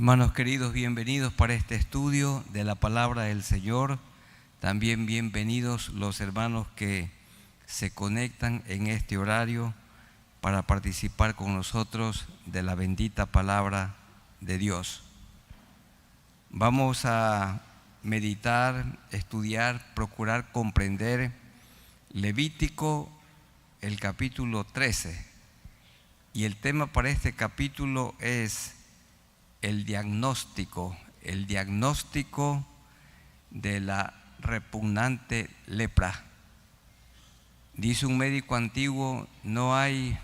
Hermanos queridos, bienvenidos para este estudio de la palabra del Señor. También bienvenidos los hermanos que se conectan en este horario para participar con nosotros de la bendita palabra de Dios. Vamos a meditar, estudiar, procurar comprender Levítico, el capítulo 13. Y el tema para este capítulo es el diagnóstico de la repugnante lepra. Dice un médico antiguo: no hay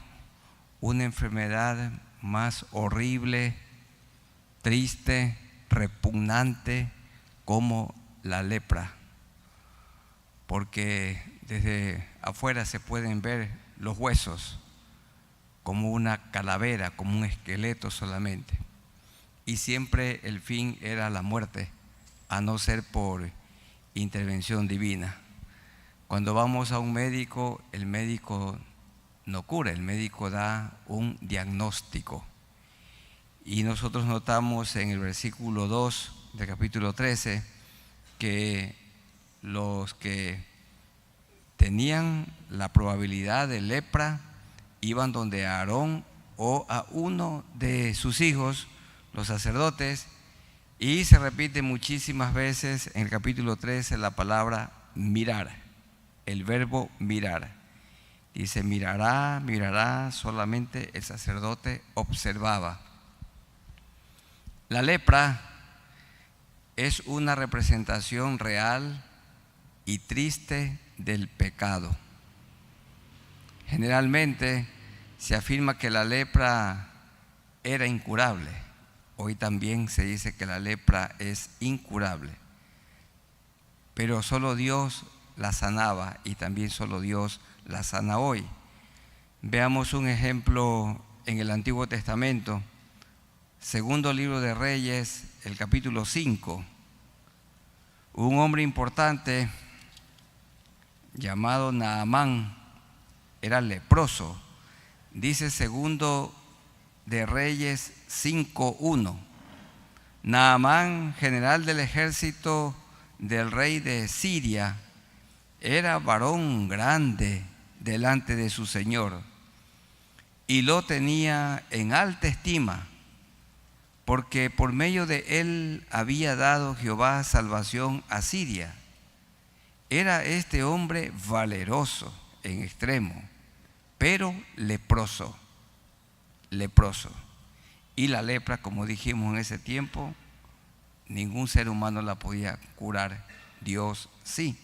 una enfermedad más horrible, triste, repugnante como la lepra, porque desde afuera se pueden ver los huesos como una calavera, como un esqueleto solamente. Y siempre el fin era la muerte, a no ser por intervención divina. Cuando vamos a un médico, el médico no cura, el médico da un diagnóstico. Y nosotros notamos en el versículo 2 del capítulo 13 que los que tenían la probabilidad de lepra iban donde Aarón o a uno de sus hijos, los sacerdotes, y se repite muchísimas veces en el capítulo 13 la palabra mirar, el verbo mirar. Dice: mirará, solamente el sacerdote observaba. La lepra es una representación real y triste del pecado. Generalmente se afirma que la lepra era incurable. Hoy también se dice que la lepra es incurable, pero solo Dios la sanaba y también solo Dios la sana hoy. Veamos un ejemplo en el Antiguo Testamento, segundo libro de Reyes, el capítulo 5. Un hombre importante llamado Naamán era leproso. Dice segundo de Reyes 5:1. Naamán, general del ejército del rey de Siria, era varón grande delante de su señor y lo tenía en alta estima, porque por medio de él había dado Jehová salvación a Siria. Era este hombre valeroso en extremo, pero leproso. Y la lepra, como dijimos en ese tiempo, ningún ser humano la podía curar, Dios sí.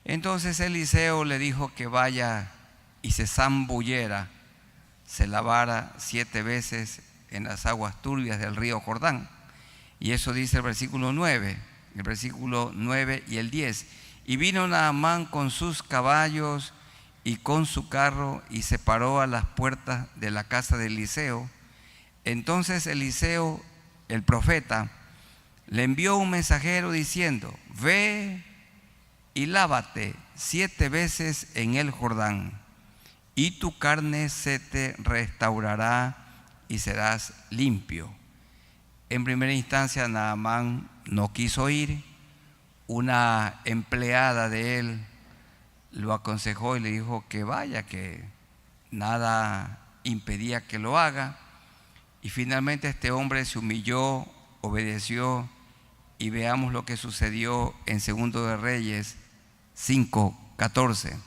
Entonces Eliseo le dijo que vaya y se zambullera, se lavara 7 veces en las aguas turbias del río Jordán. Y eso dice el versículo 9 y el 10. Y vino Naamán con sus caballos y con su carro y se paró a las puertas de la casa de Eliseo. Entonces Eliseo, el profeta, le envió un mensajero diciendo: ve y lávate 7 veces en el Jordán, y tu carne se te restaurará y serás limpio. En primera instancia Naamán no quiso ir. Una empleada de él lo aconsejó y le dijo que vaya, que nada impedía que lo haga. Y finalmente este hombre se humilló, obedeció, y veamos lo que sucedió en segundo de Reyes 5:14.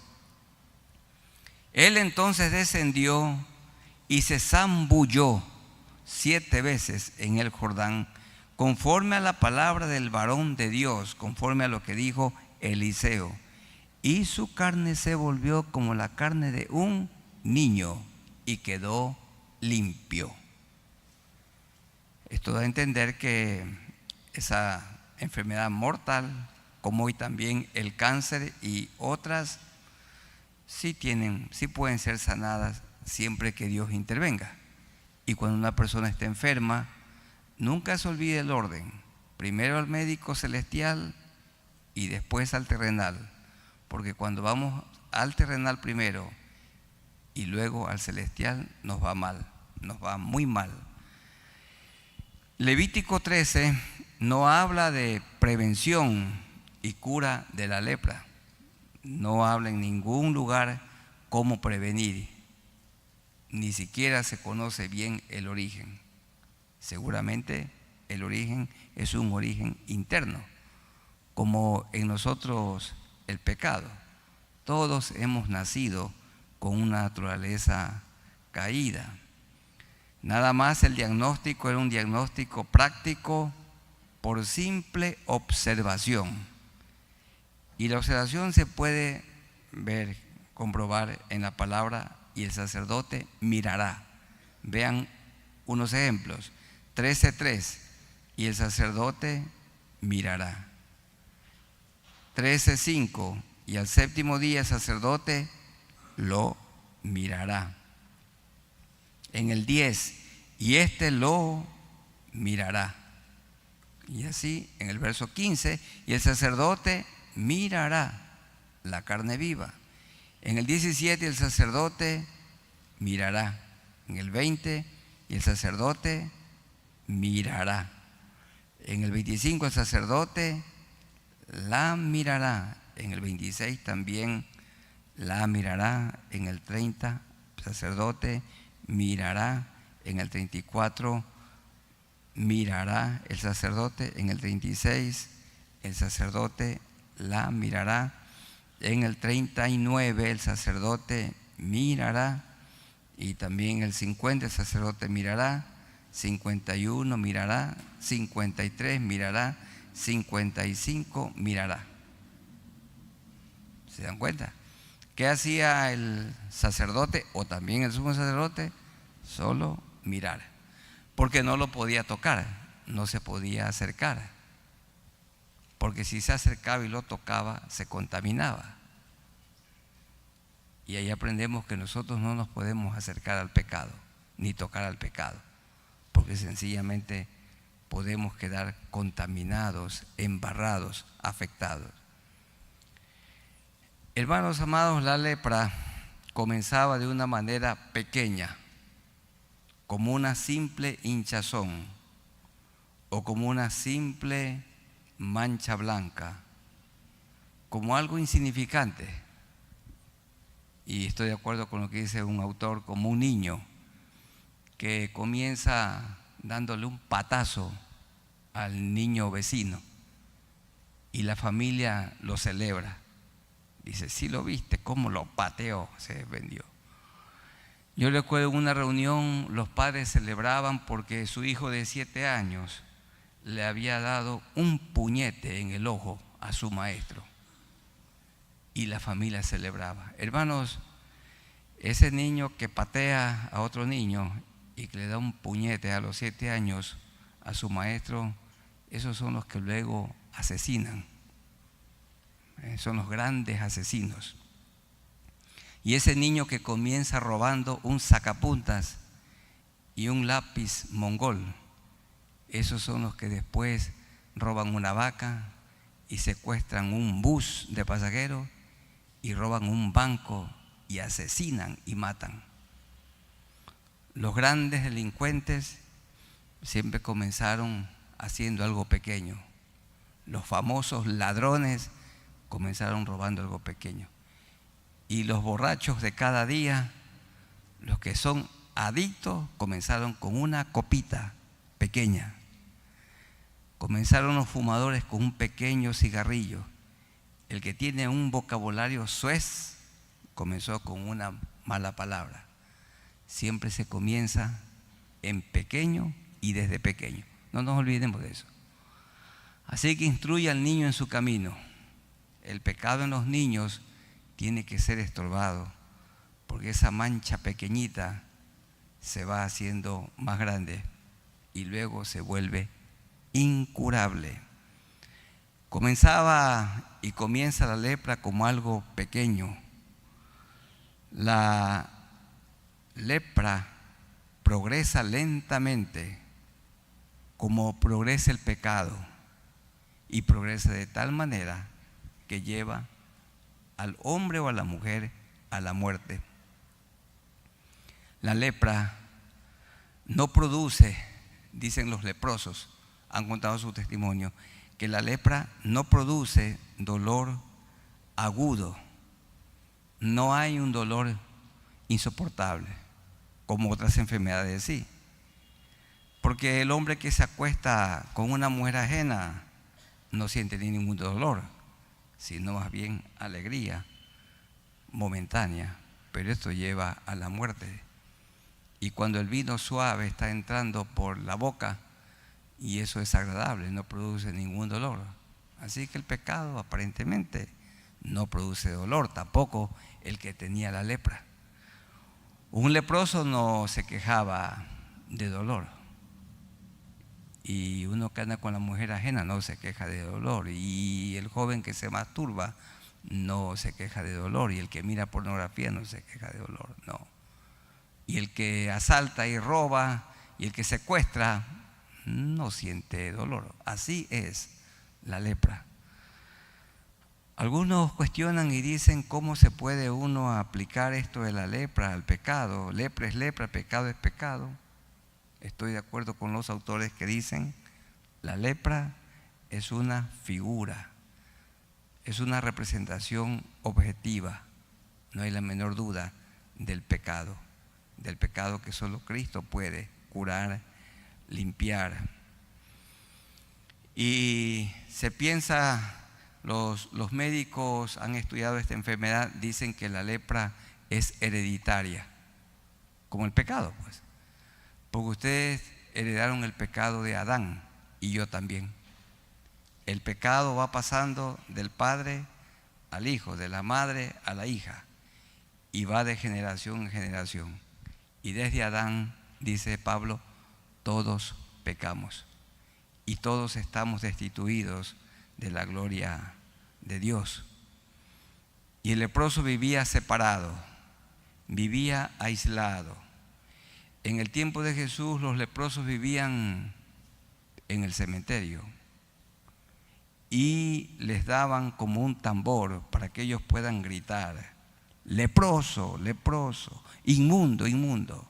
Él entonces descendió y se zambulló 7 veces en el Jordán, conforme a la palabra del varón de Dios, conforme a lo que dijo Eliseo. Y su carne se volvió como la carne de un niño y quedó limpio. Esto da a entender que esa enfermedad mortal, como hoy también el cáncer y otras, sí pueden ser sanadas siempre que Dios intervenga. Y cuando una persona está enferma, nunca se olvide el orden: primero al médico celestial y después al terrenal. Porque cuando vamos al terrenal primero y luego al celestial, nos va mal, nos va muy mal. Levítico 13 no habla de prevención y cura de la lepra. No habla en ningún lugar cómo prevenir. Ni siquiera se conoce bien el origen. Seguramente el origen es un origen interno, como en nosotros el pecado. Todos hemos nacido con una naturaleza caída. Nada más el diagnóstico era un diagnóstico práctico por simple observación. Y la observación se puede ver, comprobar en la palabra: y el sacerdote mirará. Vean unos ejemplos. 13:3, y el sacerdote mirará. 13:5, y al séptimo día el sacerdote lo mirará. En el 10, y éste lo mirará. Y así en el verso 15, y el sacerdote mirará la carne viva. En el 17, el sacerdote mirará. En el 20, y el sacerdote mirará. En el 25, el sacerdote la mirará. En el 26 también la mirará. En el 30, el sacerdote mirará. En el 34 mirará el sacerdote. En el 36 el sacerdote la mirará. En el 39 el sacerdote mirará. Y también el 50 el sacerdote mirará. 51 mirará. 53 mirará. 55 mirará. ¿Se dan cuenta? ¿Qué hacía el sacerdote o también el sumo sacerdote? Solo mirar, porque no lo podía tocar, no se podía acercar, porque si se acercaba y lo tocaba, se contaminaba. Y ahí aprendemos que nosotros no nos podemos acercar al pecado, ni tocar al pecado, porque sencillamente podemos quedar contaminados, embarrados, afectados. Hermanos amados, la lepra comenzaba de una manera pequeña, como una simple hinchazón o como una simple mancha blanca, como algo insignificante. Y estoy de acuerdo con lo que dice un autor, como un niño que comienza dándole un patazo al niño vecino y la familia lo celebra. Dice: sí lo viste, cómo lo pateó, se vendió. Yo recuerdo en una reunión, los padres celebraban porque su hijo de 7 años le había dado un puñete en el ojo a su maestro y la familia celebraba. Hermanos, ese niño que patea a otro niño y que le da un puñete a los 7 años a su maestro, esos son los que luego asesinan. Son los grandes asesinos. Y ese niño que comienza robando un sacapuntas y un lápiz mongol, esos son los que después roban una vaca y secuestran un bus de pasajeros y roban un banco y asesinan y matan. Los grandes delincuentes siempre comenzaron haciendo algo pequeño. Los famosos ladrones comenzaron robando algo pequeño. Y los borrachos de cada día, los que son adictos, comenzaron con una copita pequeña. Comenzaron los fumadores con un pequeño cigarrillo. El que tiene un vocabulario suez comenzó con una mala palabra. Siempre se comienza en pequeño y desde pequeño. No nos olvidemos de eso. Así que instruye al niño en su camino. El pecado en los niños tiene que ser estorbado, porque esa mancha pequeñita se va haciendo más grande y luego se vuelve incurable. Comenzaba y comienza la lepra como algo pequeño. La lepra progresa lentamente, como progresa el pecado, y progresa de tal manera que lleva al hombre o a la mujer a la muerte. La lepra no produce dicen los leprosos, han contado su testimonio, que la lepra no produce dolor agudo. No hay un dolor insoportable, como otras enfermedades sí. Porque el hombre que se acuesta con una mujer ajena no siente ni ningún dolor, sino más bien alegría momentánea, pero esto lleva a la muerte. Y cuando el vino suave está entrando por la boca, y eso es agradable, no produce ningún dolor. Así que el pecado aparentemente no produce dolor, tampoco el que tenía la lepra. Un leproso no se quejaba de dolor, y uno que anda con la mujer ajena no se queja de dolor, y el joven que se masturba no se queja de dolor, y el que mira pornografía no se queja de dolor, no. Y el que asalta y roba y el que secuestra no siente dolor. Así es la lepra. Algunos cuestionan y dicen cómo se puede uno aplicar esto de la lepra al pecado. Lepra es lepra, pecado es pecado. Estoy de acuerdo con los autores que dicen la lepra es una figura, es una representación objetiva, no hay la menor duda del pecado que solo Cristo puede curar, limpiar. Y se piensa, los médicos han estudiado esta enfermedad, dicen que la lepra es hereditaria, como el pecado, pues. Porque ustedes heredaron el pecado de Adán y yo también. El pecado va pasando del padre al hijo, de la madre a la hija, y va de generación en generación. Y desde Adán, dice Pablo, todos pecamos y todos estamos destituidos de la gloria de Dios. Y el leproso vivía separado, vivía aislado. En el tiempo de Jesús los leprosos vivían en el cementerio y les daban como un tambor para que ellos puedan gritar: leproso, leproso, inmundo, inmundo.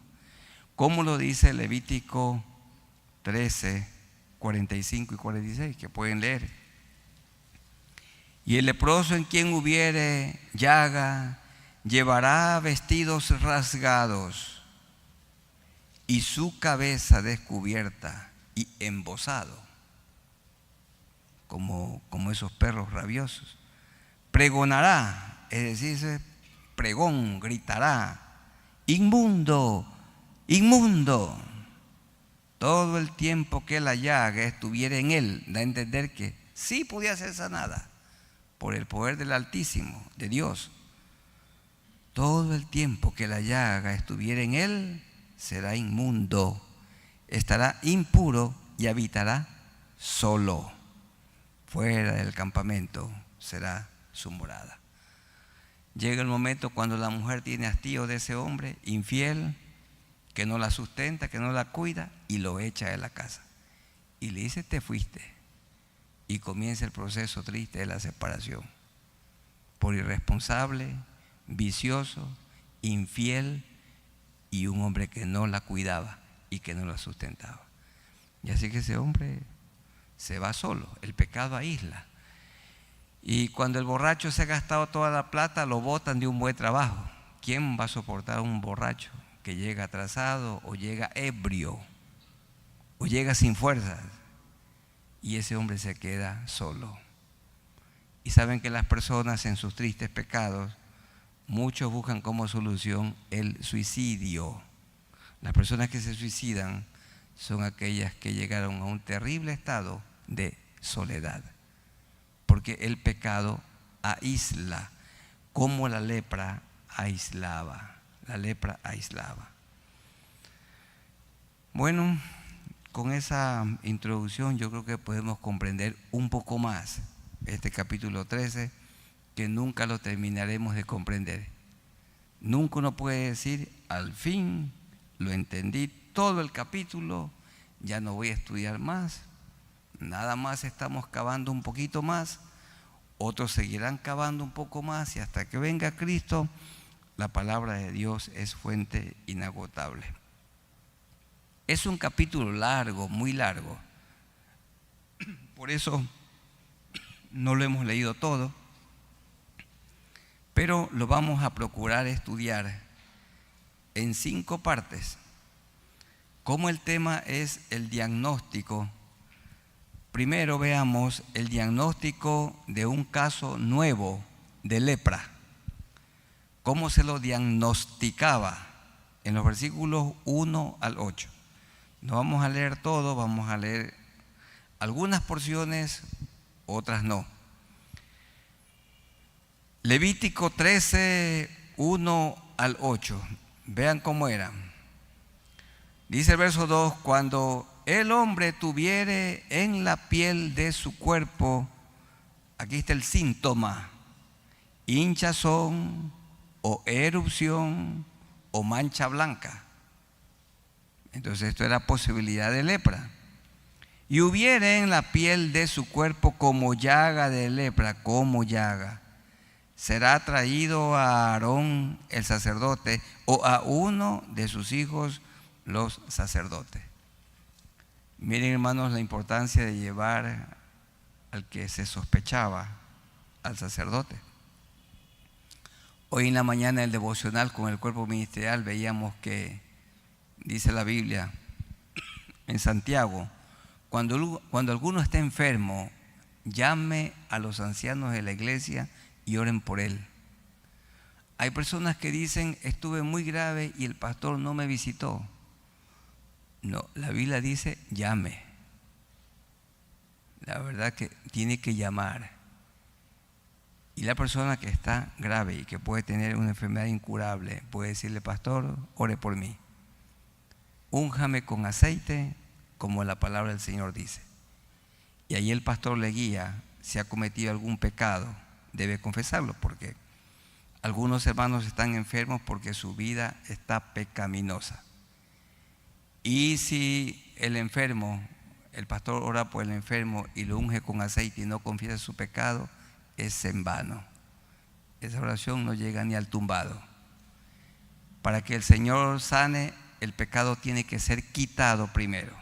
Como lo dice Levítico 13, 45 y 46, que pueden leer. Y el leproso en quien hubiere llaga llevará vestidos rasgados y su cabeza descubierta y embozado, como esos perros rabiosos. Pregonará, es decir, pregón, gritará: inmundo, inmundo. Todo el tiempo que la llaga estuviera en él, da a entender que sí podía ser sanada por el poder del Altísimo, de Dios. Todo el tiempo que la llaga estuviera en él, será inmundo, estará impuro y habitará solo. Fuera del campamento será su morada. Llega el momento cuando la mujer tiene hastío de ese hombre infiel, que no la sustenta, que no la cuida, y lo echa de la casa. Y le dice: te fuiste. Y comienza el proceso triste de la separación. Por irresponsable, vicioso, infiel, y un hombre que no la cuidaba y que no la sustentaba. Y así que ese hombre se va solo. El pecado aísla. Y cuando el borracho se ha gastado toda la plata, lo botan de un buen trabajo. ¿Quién va a soportar a un borracho que llega atrasado o llega ebrio o llega sin fuerzas? Y ese hombre se queda solo. Y saben que las personas en sus tristes pecados, muchos buscan como solución el suicidio. Las personas que se suicidan son aquellas que llegaron a un terrible estado de soledad, porque el pecado aísla, como la lepra aislaba. La lepra aislaba. Bueno, con esa introducción yo creo que podemos comprender un poco más este capítulo 13, que nunca lo terminaremos de comprender. Nunca uno puede decir: al fin lo entendí todo el capítulo, ya no voy a estudiar más, nada más estamos cavando un poquito más, otros seguirán cavando un poco más, y hasta que venga Cristo, la palabra de Dios es fuente inagotable. Es un capítulo largo, muy largo. Por eso no lo hemos leído todo, pero lo vamos a procurar estudiar en 5 partes. Como el tema es el diagnóstico, primero veamos el diagnóstico de un caso nuevo de lepra. ¿Cómo se lo diagnosticaba? En los versículos 1 al 8. No vamos a leer todo, vamos a leer algunas porciones, otras no. Levítico 13, 1 al 8. Vean cómo era. Dice el verso 2: cuando el hombre tuviere en la piel de su cuerpo, aquí está el síntoma, hinchazón o erupción o mancha blanca. Entonces esto era posibilidad de lepra. Y hubiere en la piel de su cuerpo como llaga de lepra, como llaga, será traído a Aarón el sacerdote o a uno de sus hijos los sacerdotes. Miren, hermanos, la importancia de llevar al que se sospechaba al sacerdote. Hoy en la mañana el devocional con el cuerpo ministerial veíamos que dice la Biblia en Santiago: cuando alguno esté enfermo, llame a los ancianos de la iglesia y oren por él. Hay personas que dicen: estuve muy grave y el pastor no me visitó. No, la Biblia dice: llame. La verdad que tiene que llamar. Y la persona que está grave y que puede tener una enfermedad incurable puede decirle: pastor, ore por mí. Únjame con aceite, como la palabra del Señor dice. Y ahí el pastor le guía. Si ha cometido algún pecado, debe confesarlo, porque algunos hermanos están enfermos porque su vida está pecaminosa. Y si el enfermo, el pastor ora por el enfermo y lo unge con aceite y no confiesa su pecado, es en vano. Esa oración no llega ni al tumbado. Para que el Señor sane, el pecado tiene que ser quitado primero.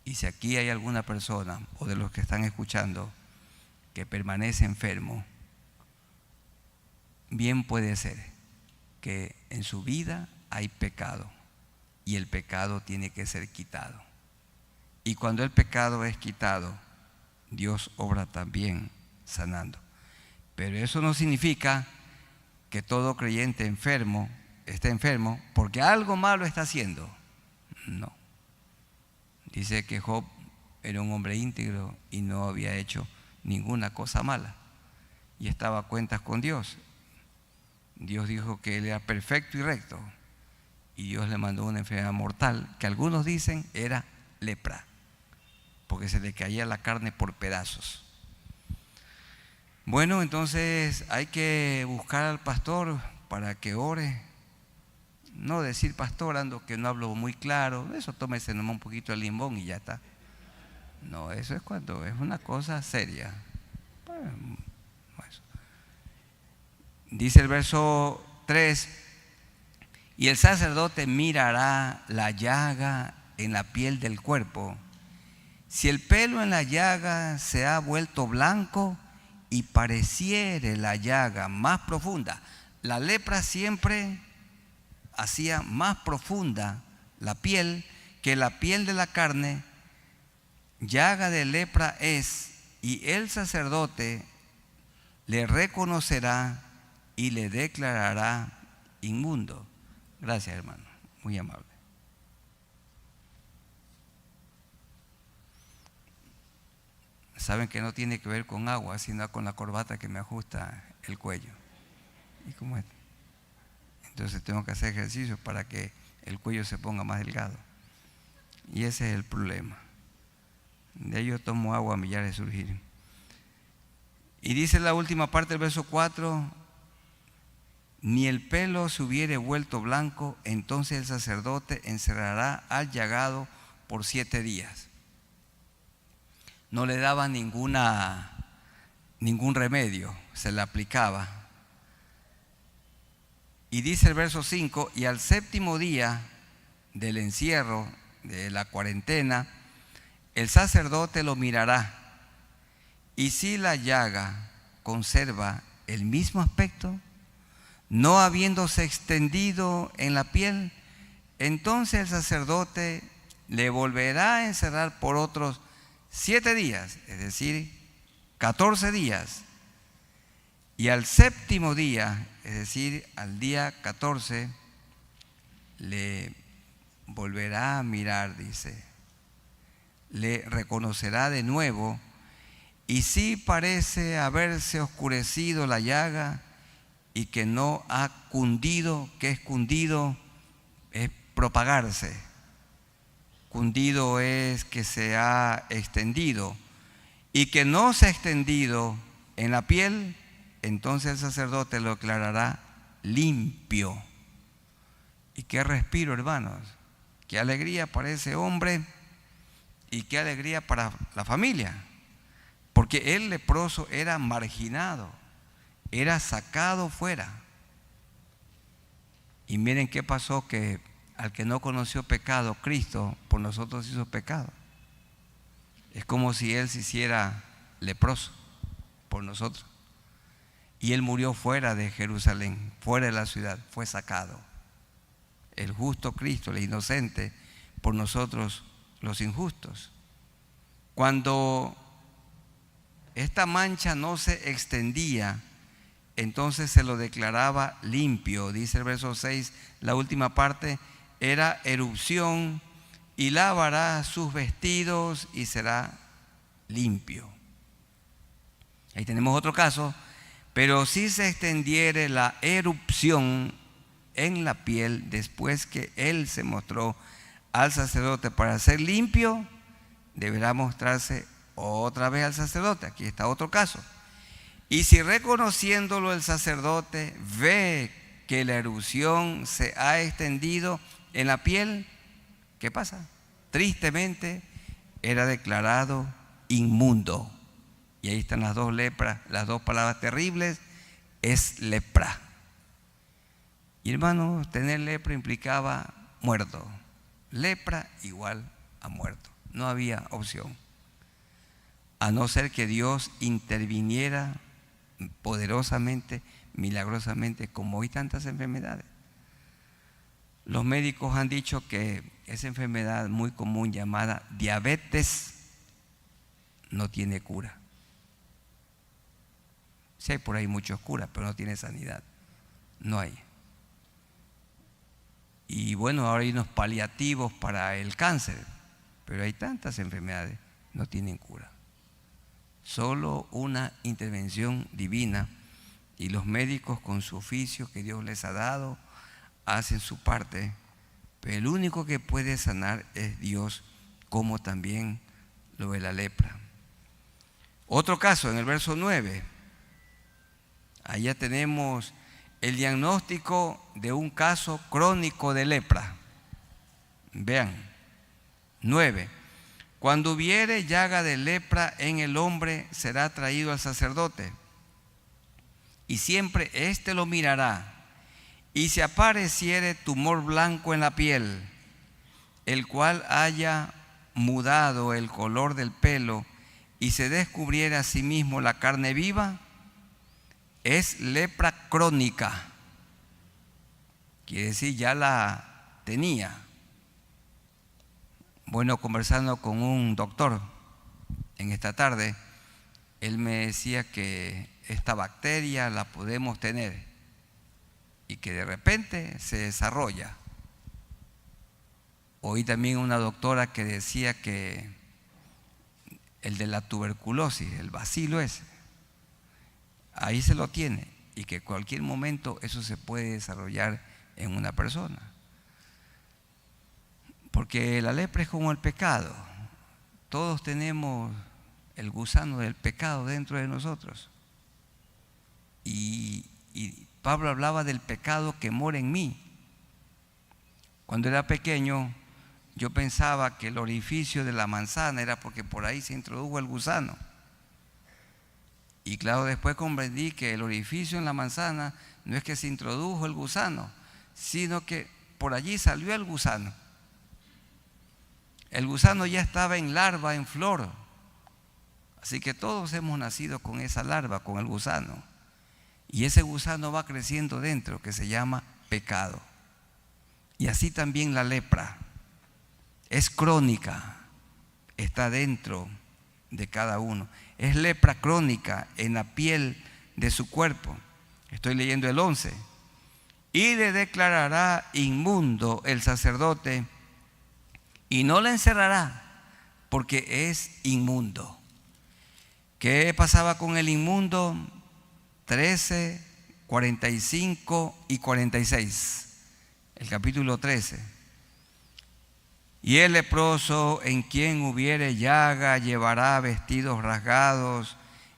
Y si aquí hay alguna persona o de los que están escuchando que permanece enfermo, bien puede ser que en su vida hay pecado y el pecado tiene que ser quitado. Y cuando el pecado es quitado, Dios obra también sanando. Pero eso no significa que todo creyente enfermo esté enfermo porque algo malo está haciendo. No. Dice que Job era un hombre íntegro y no había hecho ninguna cosa mala y estaba a cuentas con Dios. Dios dijo que él era perfecto y recto, y Dios le mandó una enfermedad mortal que algunos dicen era lepra, porque se le caía la carne por pedazos. Bueno, entonces hay que buscar al pastor para que ore. No decir: pastor, ando que no hablo muy claro. Eso, tómese nomás un poquito de limón y ya está. No, eso es cuando es una cosa seria. Dice el verso 3: y el sacerdote mirará la llaga en la piel del cuerpo. Si el pelo en la llaga se ha vuelto blanco y pareciere la llaga más profunda. La lepra siempre hacía más profunda la piel que la piel de la carne. Llaga de lepra es, y el sacerdote le reconocerá y le declarará inmundo. Gracias, hermano, muy amable. Saben que no tiene que ver con agua, sino con la corbata que me ajusta el cuello. ¿Y cómo es? Entonces tengo que hacer ejercicio para que el cuello se ponga más delgado. Y ese es el problema. De ahí yo tomo agua a millares de surgir. Y dice la última parte del verso 4: ni el pelo se hubiere vuelto blanco, entonces el sacerdote encerrará al llagado por 7 días. No le daba ningún remedio, se le aplicaba. Y dice el verso 5: y al 7º día del encierro, de la cuarentena, el sacerdote lo mirará, y si la llaga conserva el mismo aspecto, no habiéndose extendido en la piel, entonces el sacerdote le volverá a encerrar por otros 7 días, es decir, 14 días. Y al séptimo día, es decir, al día 14, le volverá a mirar, dice, le reconocerá de nuevo, y si parece haberse oscurecido la llaga y que no ha cundido, ¿qué es cundido? Es propagarse. Cundido es que se ha extendido, y que no se ha extendido en la piel, entonces el sacerdote lo declarará limpio. Y qué respiro, hermanos, qué alegría para ese hombre y qué alegría para la familia, porque el leproso era marginado, era sacado fuera. Y miren qué pasó, que al que no conoció pecado, Cristo por nosotros hizo pecado. Es como si Él se hiciera leproso por nosotros. Y Él murió fuera de Jerusalén, fuera de la ciudad, fue sacado. El justo Cristo, el inocente, por nosotros los injustos. Cuando esta mancha no se extendía, entonces se lo declaraba limpio. Dice el verso 6, la última parte, era erupción, y lavará sus vestidos y será limpio. Ahí tenemos otro caso. Pero si se extendiere la erupción en la piel después que él se mostró al sacerdote para ser limpio, deberá mostrarse otra vez al sacerdote. Aquí está otro caso. Y si reconociéndolo el sacerdote ve que la erupción se ha extendido en la piel, ¿qué pasa? Tristemente era declarado inmundo. Y ahí están las dos lepras, las dos palabras terribles, es lepra. Y hermanos, tener lepra implicaba muerto. Lepra igual a muerto. No había opción. A no ser que Dios interviniera poderosamente, milagrosamente, como hoy tantas enfermedades. Los médicos han dicho que esa enfermedad muy común llamada diabetes no tiene cura. Sí hay por ahí muchos curas, pero no tiene sanidad. No hay. Y bueno, ahora hay unos paliativos para el cáncer, pero hay tantas enfermedades, no tienen cura. Solo una intervención divina, y los médicos con su oficio que Dios les ha dado hacen su parte, pero el único que puede sanar es Dios, como también lo de la lepra. Otro caso en el verso 9. Allá tenemos el diagnóstico de un caso crónico de lepra. Vean, 9. Cuando hubiere llaga de lepra en el hombre, será traído al sacerdote, y siempre éste lo mirará, y si apareciere tumor blanco en la piel, el cual haya mudado el color del pelo, y se descubriere a sí mismo la carne viva, es lepra crónica. Quiere decir, ya la tenía. Bueno, conversando con un doctor en esta tarde, él me decía que esta bacteria la podemos tener y que de repente se desarrolla. Oí también una doctora que decía que el de la tuberculosis, el bacilo ese, ahí se lo tiene, y que en cualquier momento eso se puede desarrollar en una persona. Porque la lepra es como el pecado. Todos tenemos el gusano del pecado dentro de nosotros. Y Pablo hablaba del pecado que mora en mí. Cuando era pequeño, yo pensaba que el orificio de la manzana era porque por ahí se introdujo el gusano. Y claro, después comprendí que el orificio en la manzana no es que se introdujo el gusano, sino que por allí salió el gusano. El gusano ya estaba en larva, en flor. Así que todos hemos nacido con esa larva, con el gusano. Y ese gusano va creciendo dentro, que se llama pecado. Y así también la lepra. Es crónica, está dentro de cada uno. Es lepra crónica en la piel de su cuerpo. Estoy leyendo el 11. Y le declarará inmundo el sacerdote y no le encerrará porque es inmundo. ¿Qué pasaba con el inmundo? 13, 45 y 46. El capítulo 13. Y el leproso en quien hubiere llaga llevará vestidos rasgados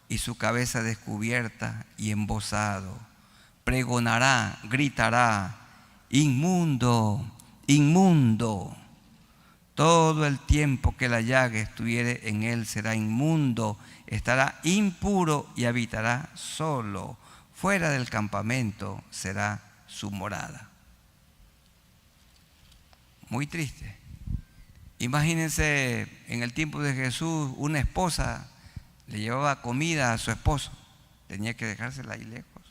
y su cabeza descubierta y embozado. Pregonará, gritará, inmundo, inmundo. Todo el tiempo que la llaga estuviere en él será inmundo, estará impuro y habitará solo. Fuera del campamento será su morada. Muy triste. Imagínense en el tiempo de Jesús, una esposa le llevaba comida a su esposo, tenía que dejársela ahí lejos.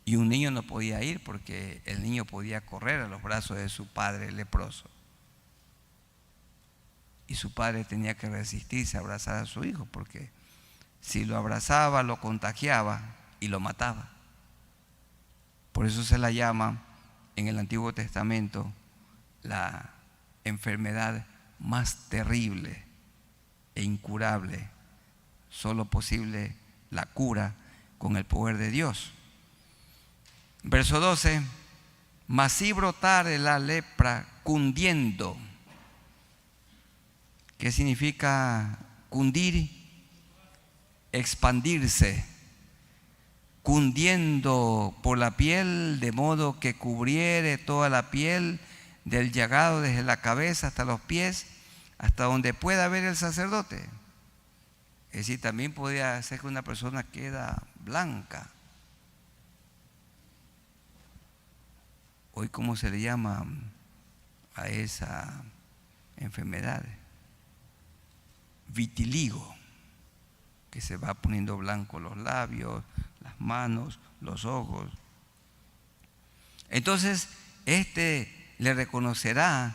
Y un niño no podía ir porque el niño podía correr a los brazos de su padre leproso. Y su padre tenía que resistirse a abrazar a su hijo porque si lo abrazaba, lo contagiaba y lo mataba. Por eso se la llama en el Antiguo Testamento la enfermedad más terrible e incurable. Solo posible la cura con el poder de Dios. Verso 12. Mas si brotare la lepra cundiendo. ¿Qué significa cundir? Expandirse. Cundiendo por la piel, de modo que cubriere toda la piel del llagado desde la cabeza hasta los pies, hasta donde pueda ver el sacerdote. Es decir, también podría ser que una persona queda blanca. Hoy, ¿cómo se le llama a esa enfermedad? Vitiligo, que se va poniendo blanco los labios, las manos, los ojos. Entonces, le reconocerá,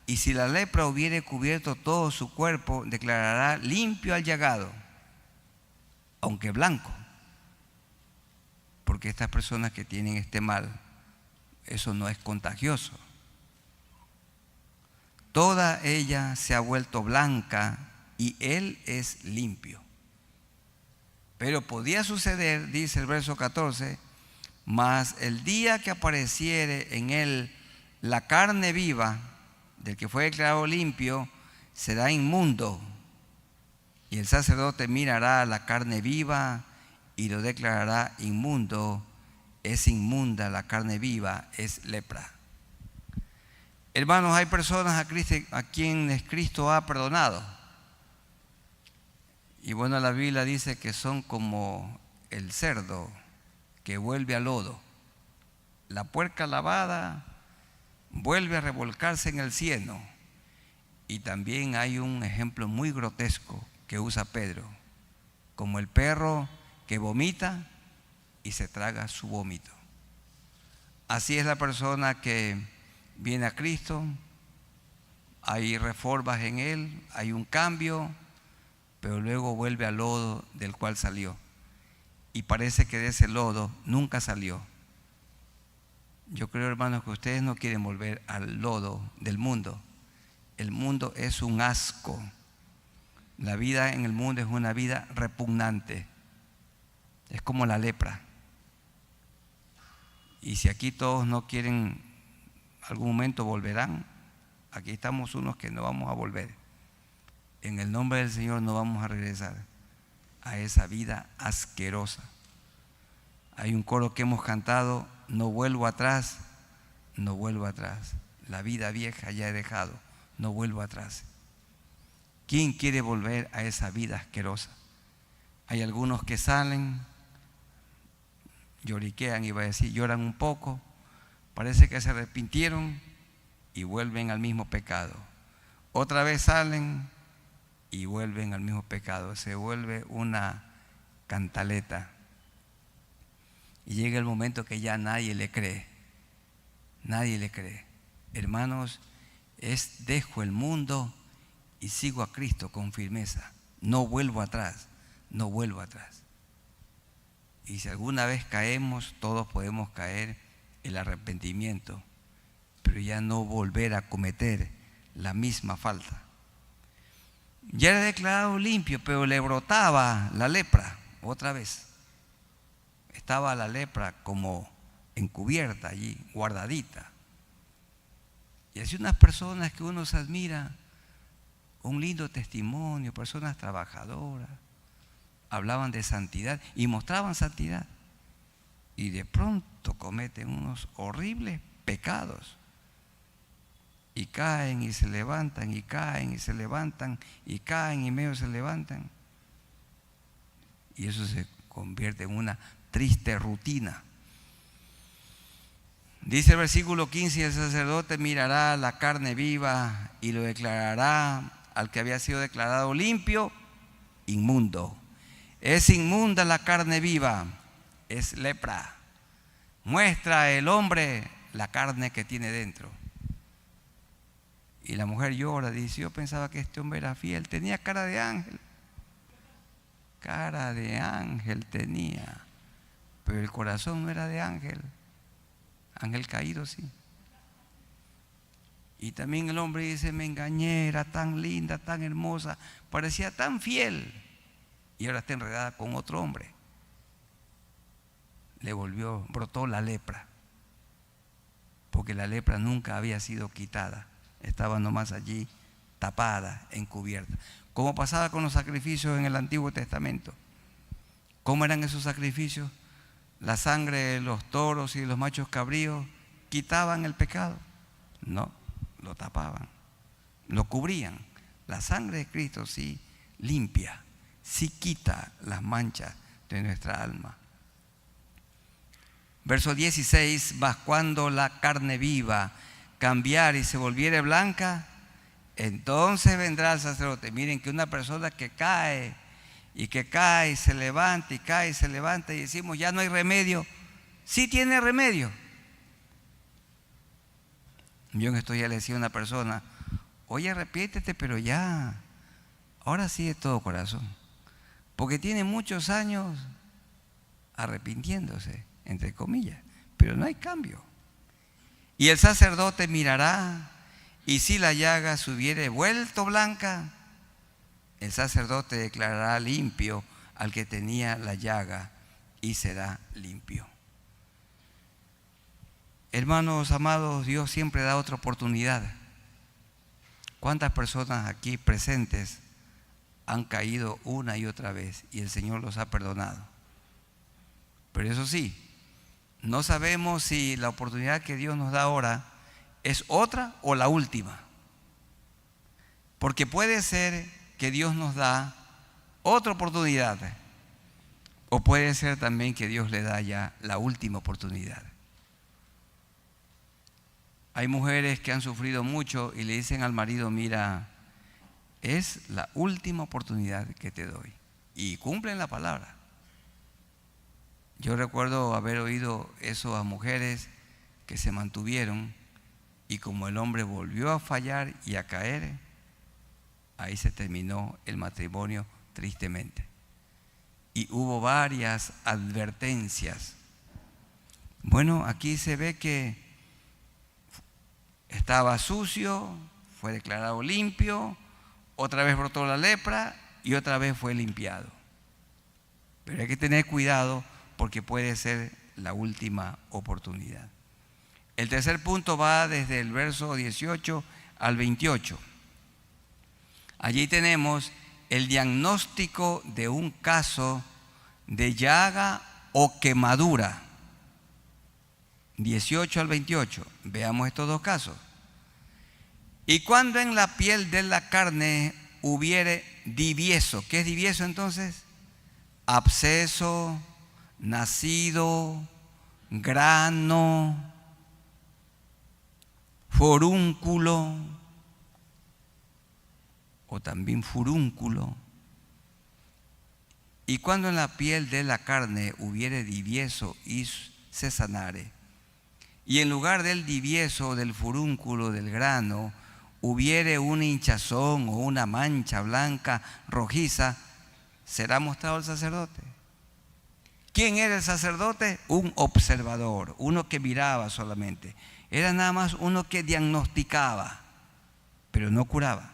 y si la lepra hubiere cubierto todo su cuerpo, declarará limpio al llagado, aunque blanco, porque estas personas que tienen este mal, eso no es contagioso. Toda ella se ha vuelto blanca y él es limpio. Pero podía suceder, dice el verso 14, mas el día que apareciere en él la carne viva del que fue declarado limpio, será inmundo. Y el sacerdote mirará la carne viva y lo declarará inmundo. Es inmunda la carne viva, es lepra. Hermanos, hay personas a quienes Cristo ha perdonado. Y bueno, la Biblia dice que son como el cerdo que vuelve al lodo. La puerca lavada vuelve a revolcarse en el cieno. Y también hay un ejemplo muy grotesco que usa Pedro, como el perro que vomita y se traga su vómito. Así es la persona que viene a Cristo, hay reformas en él, hay un cambio, pero luego vuelve al lodo del cual salió. Y parece que de ese lodo nunca salió. Yo creo, hermanos, que ustedes no quieren volver al lodo del mundo. El mundo es un asco. La vida en el mundo es una vida repugnante. Es como la lepra. Y si aquí todos no quieren, algún momento volverán. Aquí estamos unos que no vamos a volver. En el nombre del Señor no vamos a regresar a esa vida asquerosa. Hay un coro que hemos cantado: no vuelvo atrás, no vuelvo atrás. La vida vieja ya he dejado, no vuelvo atrás. ¿Quién quiere volver a esa vida asquerosa? Hay algunos que salen, lloriquean, iba a decir, lloran un poco, parece que se arrepintieron y vuelven al mismo pecado. Otra vez salen y vuelven al mismo pecado. Se vuelve una cantaleta. Y llega el momento que ya nadie le cree. Nadie le cree. Hermanos, dejo el mundo y sigo a Cristo con firmeza. No vuelvo atrás, no vuelvo atrás. Y si alguna vez caemos, todos podemos caer, el arrepentimiento, pero ya no volver a cometer la misma falta. Ya era declarado limpio, pero le brotaba la lepra otra vez. Estaba la lepra como encubierta allí, guardadita. Y así unas personas que uno se admira, un lindo testimonio, personas trabajadoras, hablaban de santidad y mostraban santidad. Y de pronto cometen unos horribles pecados. Y caen y se levantan, y caen y se levantan, y caen y medio se levantan. Y eso se convierte en una triste rutina. Dice el versículo 15, el sacerdote mirará la carne viva y lo declarará al que había sido declarado limpio, inmundo. Es inmunda la carne viva, es lepra. Muestra el hombre la carne que tiene dentro. Y la mujer llora, dice, yo pensaba que este hombre era fiel, tenía cara de ángel. Cara de ángel tenía, pero el corazón no era de ángel. Ángel caído, sí. Y también el hombre dice, me engañé, era tan linda, tan hermosa, parecía tan fiel. Y ahora está enredada con otro hombre. Brotó la lepra. Porque la lepra nunca había sido quitada. Estaba nomás allí, tapada, encubierta. ¿Cómo pasaba con los sacrificios en el Antiguo Testamento? ¿Cómo eran esos sacrificios? La sangre de los toros y de los machos cabríos quitaban el pecado. No, lo tapaban, lo cubrían. La sangre de Cristo sí limpia, sí quita las manchas de nuestra alma. Verso 16, mas cuando la carne viva cambiare y se volviere blanca, entonces vendrá el sacerdote. Miren que una persona que cae y que cae y se levanta y cae y se levanta y decimos ya no hay remedio, sí tiene remedio. Yo en esto ya le decía a una persona, oye, arrepiéntete, pero ya, ahora sí de todo corazón, porque tiene muchos años arrepintiéndose, entre comillas, pero no hay cambio. Y el sacerdote mirará, y si la llaga se hubiere vuelto blanca, el sacerdote declarará limpio al que tenía la llaga y será limpio. Hermanos amados, Dios siempre da otra oportunidad. ¿Cuántas personas aquí presentes han caído una y otra vez y el Señor los ha perdonado? Pero eso sí, no sabemos si la oportunidad que Dios nos da ahora es otra o la última. Porque puede ser que Dios nos da otra oportunidad, o puede ser también que Dios le da ya la última oportunidad. Hay mujeres que han sufrido mucho y le dicen al marido, mira, es la última oportunidad que te doy. Y cumplen la palabra. Yo recuerdo haber oído eso a mujeres que se mantuvieron y como el hombre volvió a fallar y a caer, ahí se terminó el matrimonio tristemente. Y hubo varias advertencias. Bueno, aquí se ve que estaba sucio, fue declarado limpio, otra vez brotó la lepra y otra vez fue limpiado. Pero hay que tener cuidado porque puede ser la última oportunidad. El tercer punto va desde el verso 18 al 28. Allí tenemos el diagnóstico de un caso de llaga o quemadura. 18 al 28. Veamos estos dos casos. Y cuando en la piel de la carne hubiere divieso. ¿Qué es divieso entonces? Absceso, nacido, grano, forúnculo. o también furúnculo. Y cuando en la piel de la carne hubiere divieso y se sanare, y en lugar del divieso, del furúnculo, del grano, hubiere una hinchazón o una mancha blanca, rojiza, será mostrado al sacerdote. ¿Quién era el sacerdote? Un observador, uno que miraba solamente. Era nada más uno que diagnosticaba, pero no curaba.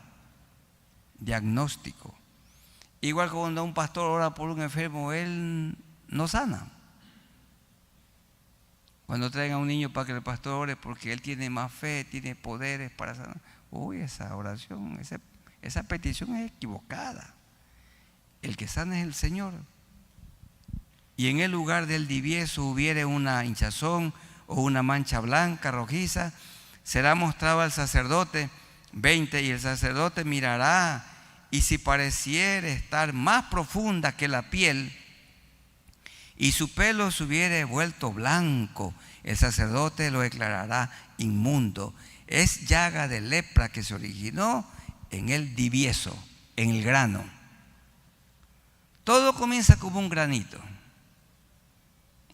Diagnóstico. Igual que cuando un pastor ora por un enfermo, él no sana. Cuando traigan a un niño para que el pastor ore porque él tiene más fe, tiene poderes para sanar. Uy, esa oración, esa petición es equivocada. El que sana es el Señor. Y en el lugar del divieso hubiere una hinchazón o una mancha blanca, rojiza, será mostrado al sacerdote. 20. Y el sacerdote mirará, y si pareciere estar más profunda que la piel, y su pelo se hubiere vuelto blanco, el sacerdote lo declarará inmundo. Es llaga de lepra que se originó en el divieso, en el grano. Todo comienza como un granito.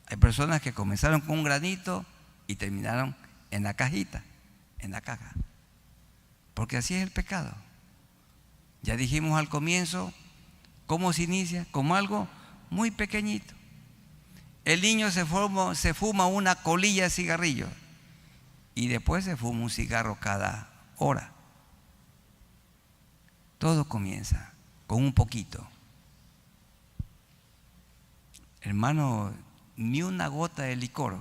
Hay personas que comenzaron con un granito y terminaron en la cajita, en la caja. Porque así es el pecado. Ya dijimos al comienzo cómo se inicia, como algo muy pequeñito. El niño se fuma una colilla de cigarrillo y después se fuma un cigarro cada hora. Todo comienza con un poquito. Hermano, ni una gota de licor,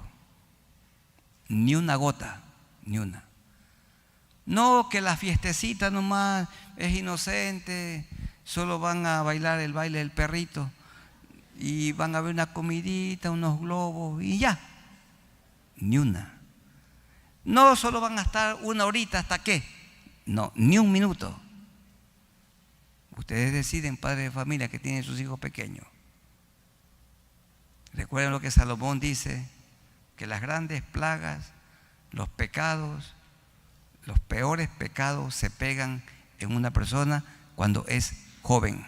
ni una gota, ni una. No, que la fiestecita nomás es inocente, solo van a bailar el baile del perrito y van a ver una comidita, unos globos y ya. Ni una. No, solo van a estar una horita, ¿hasta qué? No, ni un minuto. Ustedes deciden, padres de familia que tienen sus hijos pequeños. Recuerden lo que Salomón dice, que las grandes plagas, los pecados, los peores pecados se pegan en una persona cuando es joven.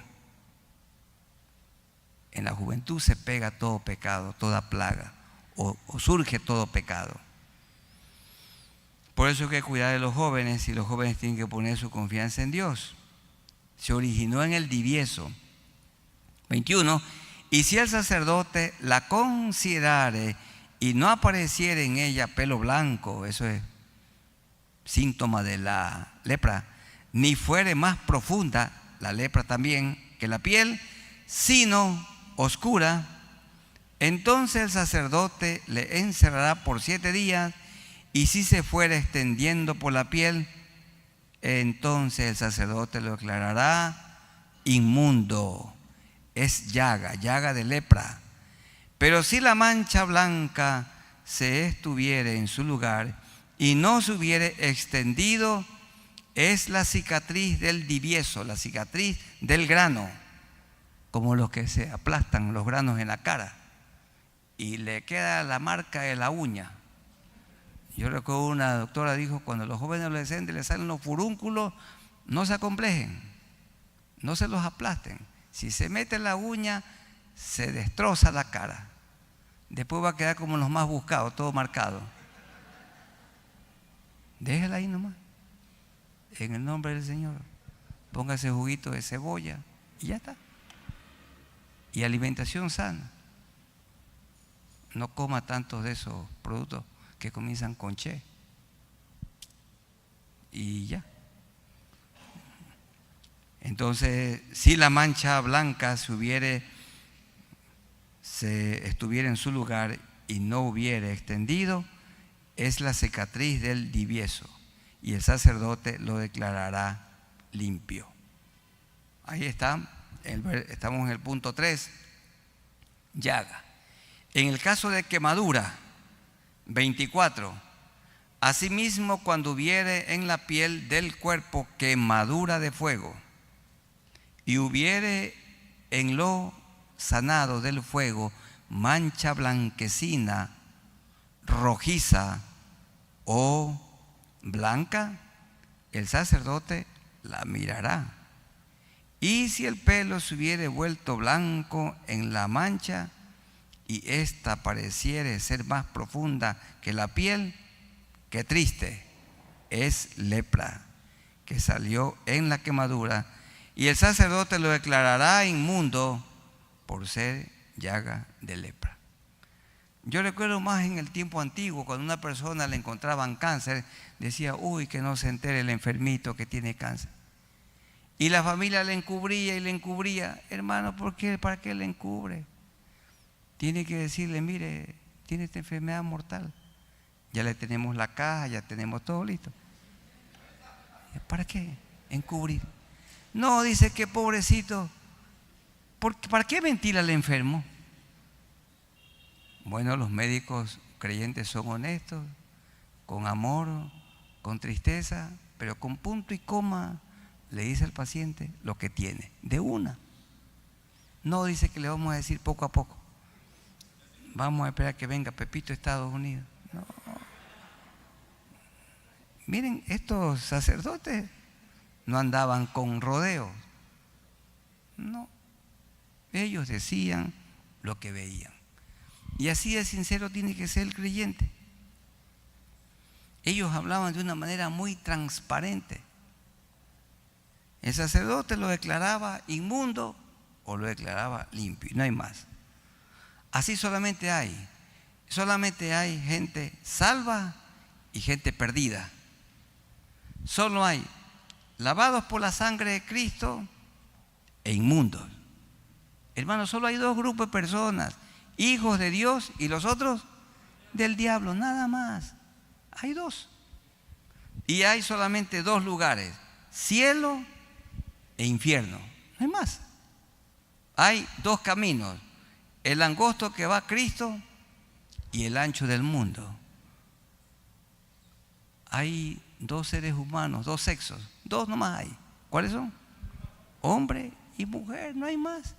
En la juventud se pega todo pecado, toda plaga, o surge todo pecado. Por eso hay que cuidar de los jóvenes, y los jóvenes tienen que poner su confianza en Dios. Se originó en el divieso. 21. Y si el sacerdote la considerare y no apareciere en ella pelo blanco, eso es síntoma de la lepra, ni fuere más profunda, la lepra también, que la piel, sino oscura, entonces el sacerdote le encerrará por 7 días, y si se fuere extendiendo por la piel, entonces el sacerdote lo declarará inmundo. Es llaga de lepra. Pero si la mancha blanca se estuviere en su lugar y no se hubiere extendido, es la cicatriz del divieso, la cicatriz del grano, como los que se aplastan los granos en la cara y le queda la marca de la uña. Yo recuerdo una doctora dijo, cuando los jóvenes adolescentes les salen los furúnculos, no se acomplejen, no se los aplasten. Si se mete la uña, se destroza la cara. Después va a quedar como los más buscados, todo marcado. Déjela ahí nomás. En el nombre del Señor. Póngase juguito de cebolla y ya está. Y alimentación sana. No coma tantos de esos productos que comienzan con che. Y ya. Entonces, si la mancha blanca estuviera en su lugar y no hubiera extendido, es la cicatriz del divieso, y el sacerdote lo declarará limpio. Ahí está, estamos en el punto 3, llaga. En el caso de quemadura, 24, asimismo cuando hubiere en la piel del cuerpo quemadura de fuego, y hubiere en lo sanado del fuego mancha blanquecina, rojiza o blanca, el sacerdote la mirará Y si el pelo se hubiere vuelto blanco en la mancha, y ésta pareciere ser más profunda que la piel, qué triste, es lepra que salió en la quemadura, y el sacerdote lo declarará inmundo por ser llaga de lepra. Yo recuerdo más en el tiempo antiguo, cuando una persona le encontraban cáncer, decía, uy, que no se entere el enfermito que tiene cáncer. Y la familia le encubría y le encubría. Hermano, ¿por qué? ¿Para qué le encubre? Tiene que decirle, mire, tiene esta enfermedad mortal. Ya le tenemos la caja, ya tenemos todo listo. ¿Para qué encubrir? No, dice que pobrecito. ¿Para qué ventila al enfermo? Bueno, los médicos creyentes son honestos, con amor, con tristeza, pero con punto y coma le dice al paciente lo que tiene, de una. No dice que le vamos a decir poco a poco. Vamos a esperar que venga Pepito a Estados Unidos. No. Miren, estos sacerdotes no andaban con rodeos. No. Ellos decían lo que veían. Y así de sincero tiene que ser el creyente. Ellos hablaban de una manera muy transparente. El sacerdote lo declaraba inmundo o lo declaraba limpio, y no hay más. Así solamente hay gente salva y gente perdida. Solo hay lavados por la sangre de Cristo e inmundos. Hermanos, solo hay dos grupos de personas: hijos de Dios y los otros del diablo, nada más. Hay dos. Y hay solamente dos lugares: cielo e infierno. No hay más. Hay dos caminos: el angosto que va a Cristo y el ancho del mundo. Hay dos seres humanos, dos sexos, dos nomás hay. ¿Cuáles son? Hombre y mujer, no hay más.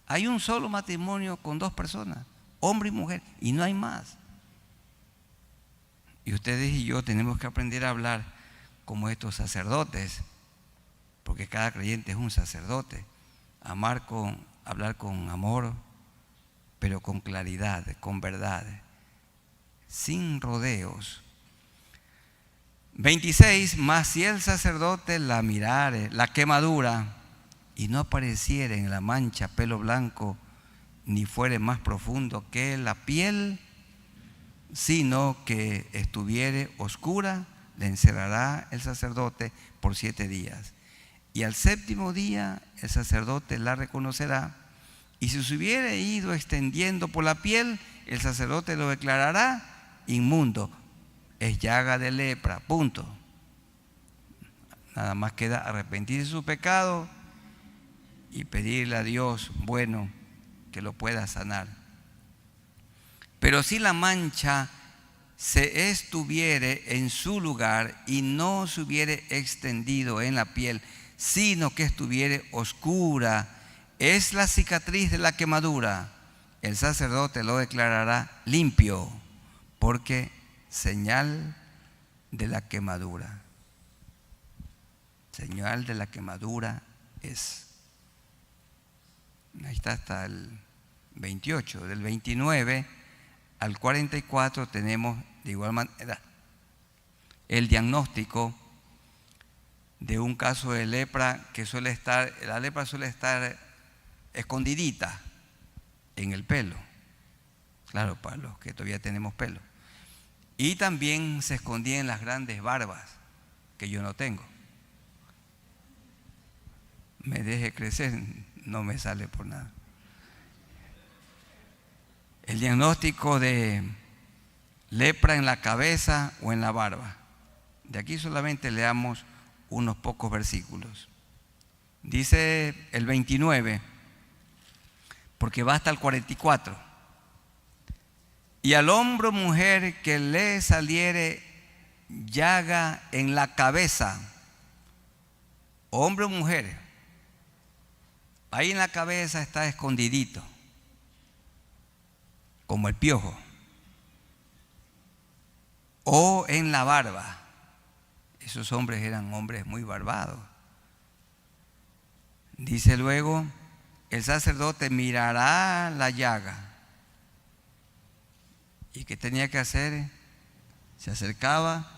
Hay un solo matrimonio con dos personas, hombre y mujer, y no hay más. Y ustedes y yo tenemos que aprender a hablar como estos sacerdotes, porque cada creyente es un sacerdote. Hablar con amor, pero con claridad, con verdad, sin rodeos. 26, mas si el sacerdote la mirare, la quemadura, y no apareciera en la mancha pelo blanco, ni fuere más profundo que la piel, sino que estuviere oscura, le encerrará el sacerdote por 7 días. Y al 7º día el sacerdote la reconocerá, y si se hubiere ido extendiendo por la piel, el sacerdote lo declarará inmundo. Es llaga de lepra, punto. Nada más queda arrepentirse de su pecado y pedirle a Dios bueno que lo pueda sanar. Pero si la mancha se estuviere en su lugar y no se hubiere extendido en la piel, sino que estuviere oscura, es la cicatriz de la quemadura, el sacerdote lo declarará limpio, porque señal de la quemadura. Señal de la quemadura es. Ahí está hasta el 28. Del 29 al 44 tenemos de igual manera el diagnóstico de un caso de lepra que la lepra suele estar escondidita en el pelo. Claro, para los que todavía tenemos pelo. Y también se escondía en las grandes barbas, que yo no tengo. Me deje crecer, no me sale por nada. El diagnóstico de lepra en la cabeza o en la barba. De aquí solamente leamos unos pocos versículos. Dice el 29, porque va hasta el 44. Y al hombre o mujer que le saliere llaga en la cabeza, hombre o mujer, ahí en la cabeza está escondidito, como el piojo, o en la barba. Esos hombres eran hombres muy barbados. Dice luego, el sacerdote mirará la llaga. ¿Y qué tenía que hacer? Se acercaba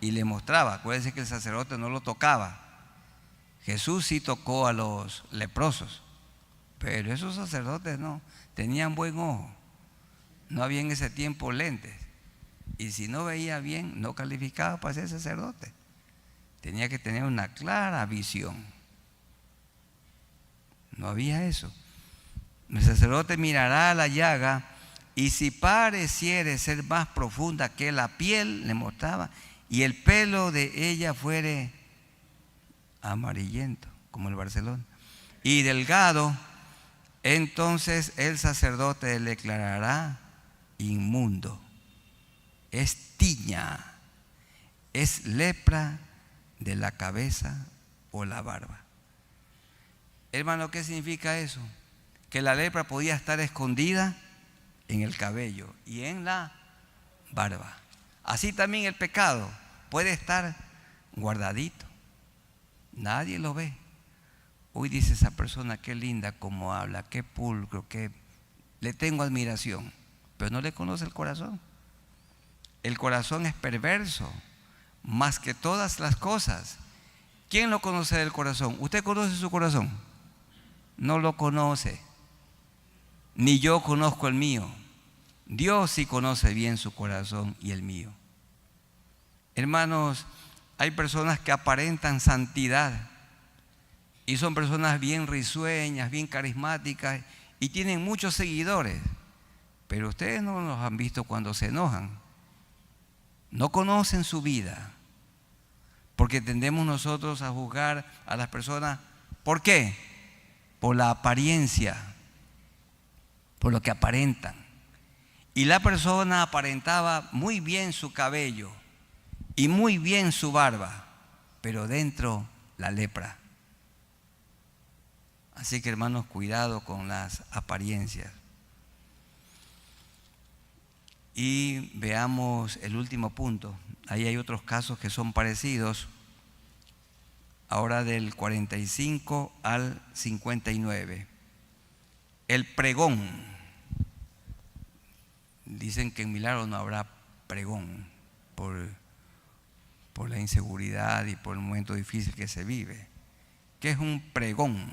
y le mostraba. Acuérdense que el sacerdote no lo tocaba. Jesús sí tocó a los leprosos, pero esos sacerdotes no, tenían buen ojo. No había en ese tiempo lentes. Y si no veía bien, no calificaba para ser sacerdote. Tenía que tener una clara visión. No había eso. El sacerdote mirará la llaga y si pareciere ser más profunda que la piel, le mostraba, y el pelo de ella fuere amarillento, como el Barcelona, y delgado, entonces el sacerdote le declarará inmundo. Es tiña, es lepra de la cabeza o la barba. Hermano, ¿qué significa eso? Que la lepra podía estar escondida en el cabello y en la barba. Así también el pecado puede estar guardadito. Nadie lo ve. Hoy dice esa persona, qué linda como habla, qué pulcro, que le tengo admiración, pero no le conoce el corazón. El corazón es perverso, más que todas las cosas. ¿Quién lo conoce del corazón? ¿Usted conoce su corazón? No lo conoce. Ni yo conozco el mío. Dios sí conoce bien su corazón y el mío. Hermanos, hay personas que aparentan santidad y son personas bien risueñas, bien carismáticas y tienen muchos seguidores, pero ustedes no los han visto cuando se enojan. No conocen su vida, porque tendemos nosotros a juzgar a las personas. ¿Por qué? Por la apariencia, por lo que aparentan. Y la persona aparentaba muy bien su cabello y muy bien su barba, pero dentro la lepra. Así que hermanos, cuidado con las apariencias. Y veamos el último punto. Ahí hay otros casos que son parecidos. Ahora del 45 al 59. El pregón. Dicen que en Milagro no habrá pregón por la inseguridad y por el momento difícil que se vive. ¿Qué es un pregón?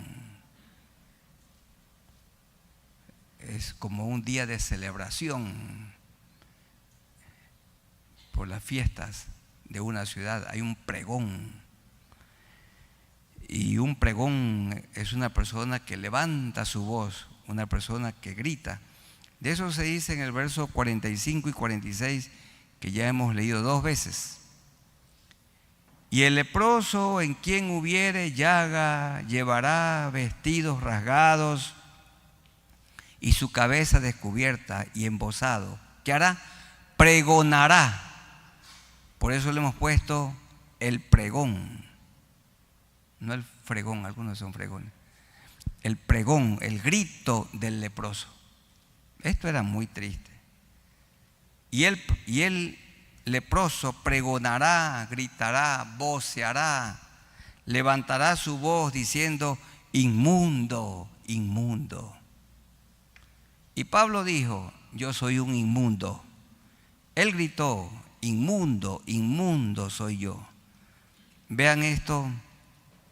Es como un día de celebración por las fiestas de una ciudad. Hay un pregón. Y un pregón es una persona que levanta su voz, una persona que grita. De eso se dice en el verso 45 y 46, que ya hemos leído 2 veces. Y el leproso en quien hubiere llaga llevará vestidos rasgados y su cabeza descubierta y embozado. ¿Qué hará? Pregonará. Por eso le hemos puesto el pregón. No el fregón, algunos son fregones. El pregón, el grito del leproso. Esto era muy triste. Y el leproso pregonará, gritará, voceará, levantará su voz diciendo: inmundo, inmundo. Y Pablo dijo: yo soy un inmundo. Él gritó: inmundo, inmundo soy yo. Vean esto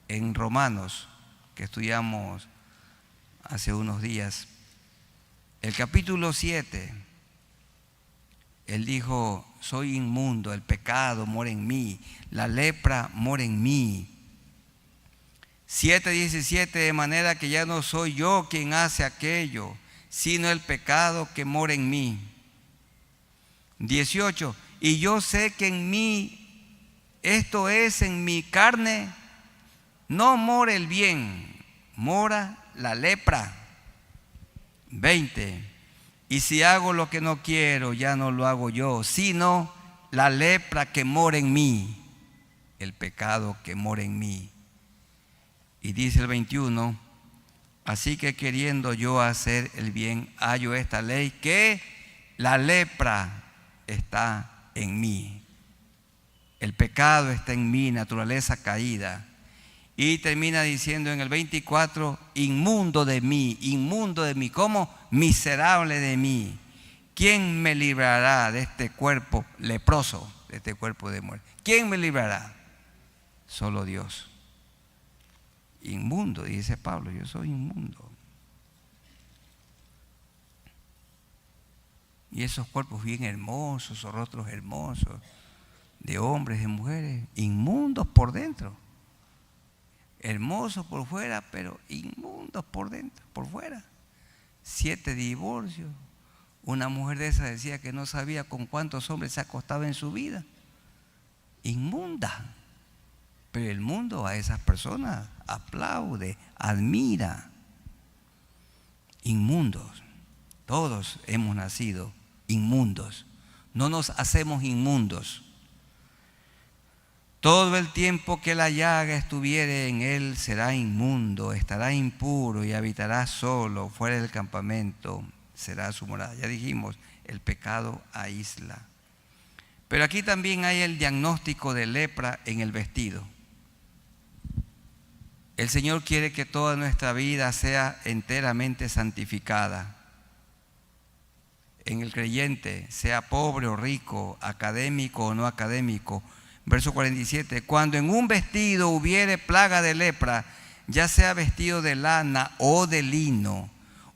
en Romanos, que estudiamos hace unos días. El capítulo 7, él dijo: soy inmundo, el pecado mora en mí, la lepra mora en mí. 7:17, de manera que ya no soy yo quien hace aquello, sino el pecado que mora en mí. 18, y yo sé que en mí, esto es, en mi carne, no mora el bien, mora la lepra. 20, y si hago lo que no quiero, ya no lo hago yo, sino la lepra que mora en mí, el pecado que mora en mí. Y dice el 21, así que queriendo yo hacer el bien, hallo esta ley, que la lepra está en mí. El pecado está en mí, naturaleza caída. Y termina diciendo en el 24, inmundo de mí, ¿cómo? Miserable de mí. ¿Quién me librará de este cuerpo leproso, de este cuerpo de muerte? ¿Quién me librará? Solo Dios. Inmundo, dice Pablo, yo soy inmundo. Y esos cuerpos bien hermosos, esos rostros hermosos, de hombres, de mujeres, inmundos por dentro. Hermosos por fuera, pero inmundos por dentro, por fuera. 7 divorcios. Una mujer de esa decía que no sabía con cuántos hombres se acostaba en su vida. Inmunda. Pero el mundo a esas personas aplaude, admira. Inmundos. Todos hemos nacido inmundos. No nos hacemos inmundos. Todo el tiempo que la llaga estuviere en él será inmundo, estará impuro y habitará solo fuera del campamento, será su morada. Ya dijimos, el pecado aísla. Pero aquí también hay el diagnóstico de lepra en el vestido. El Señor quiere que toda nuestra vida sea enteramente santificada. En el creyente, sea pobre o rico, académico o no académico. Verso 47, cuando en un vestido hubiere plaga de lepra, ya sea vestido de lana o de lino,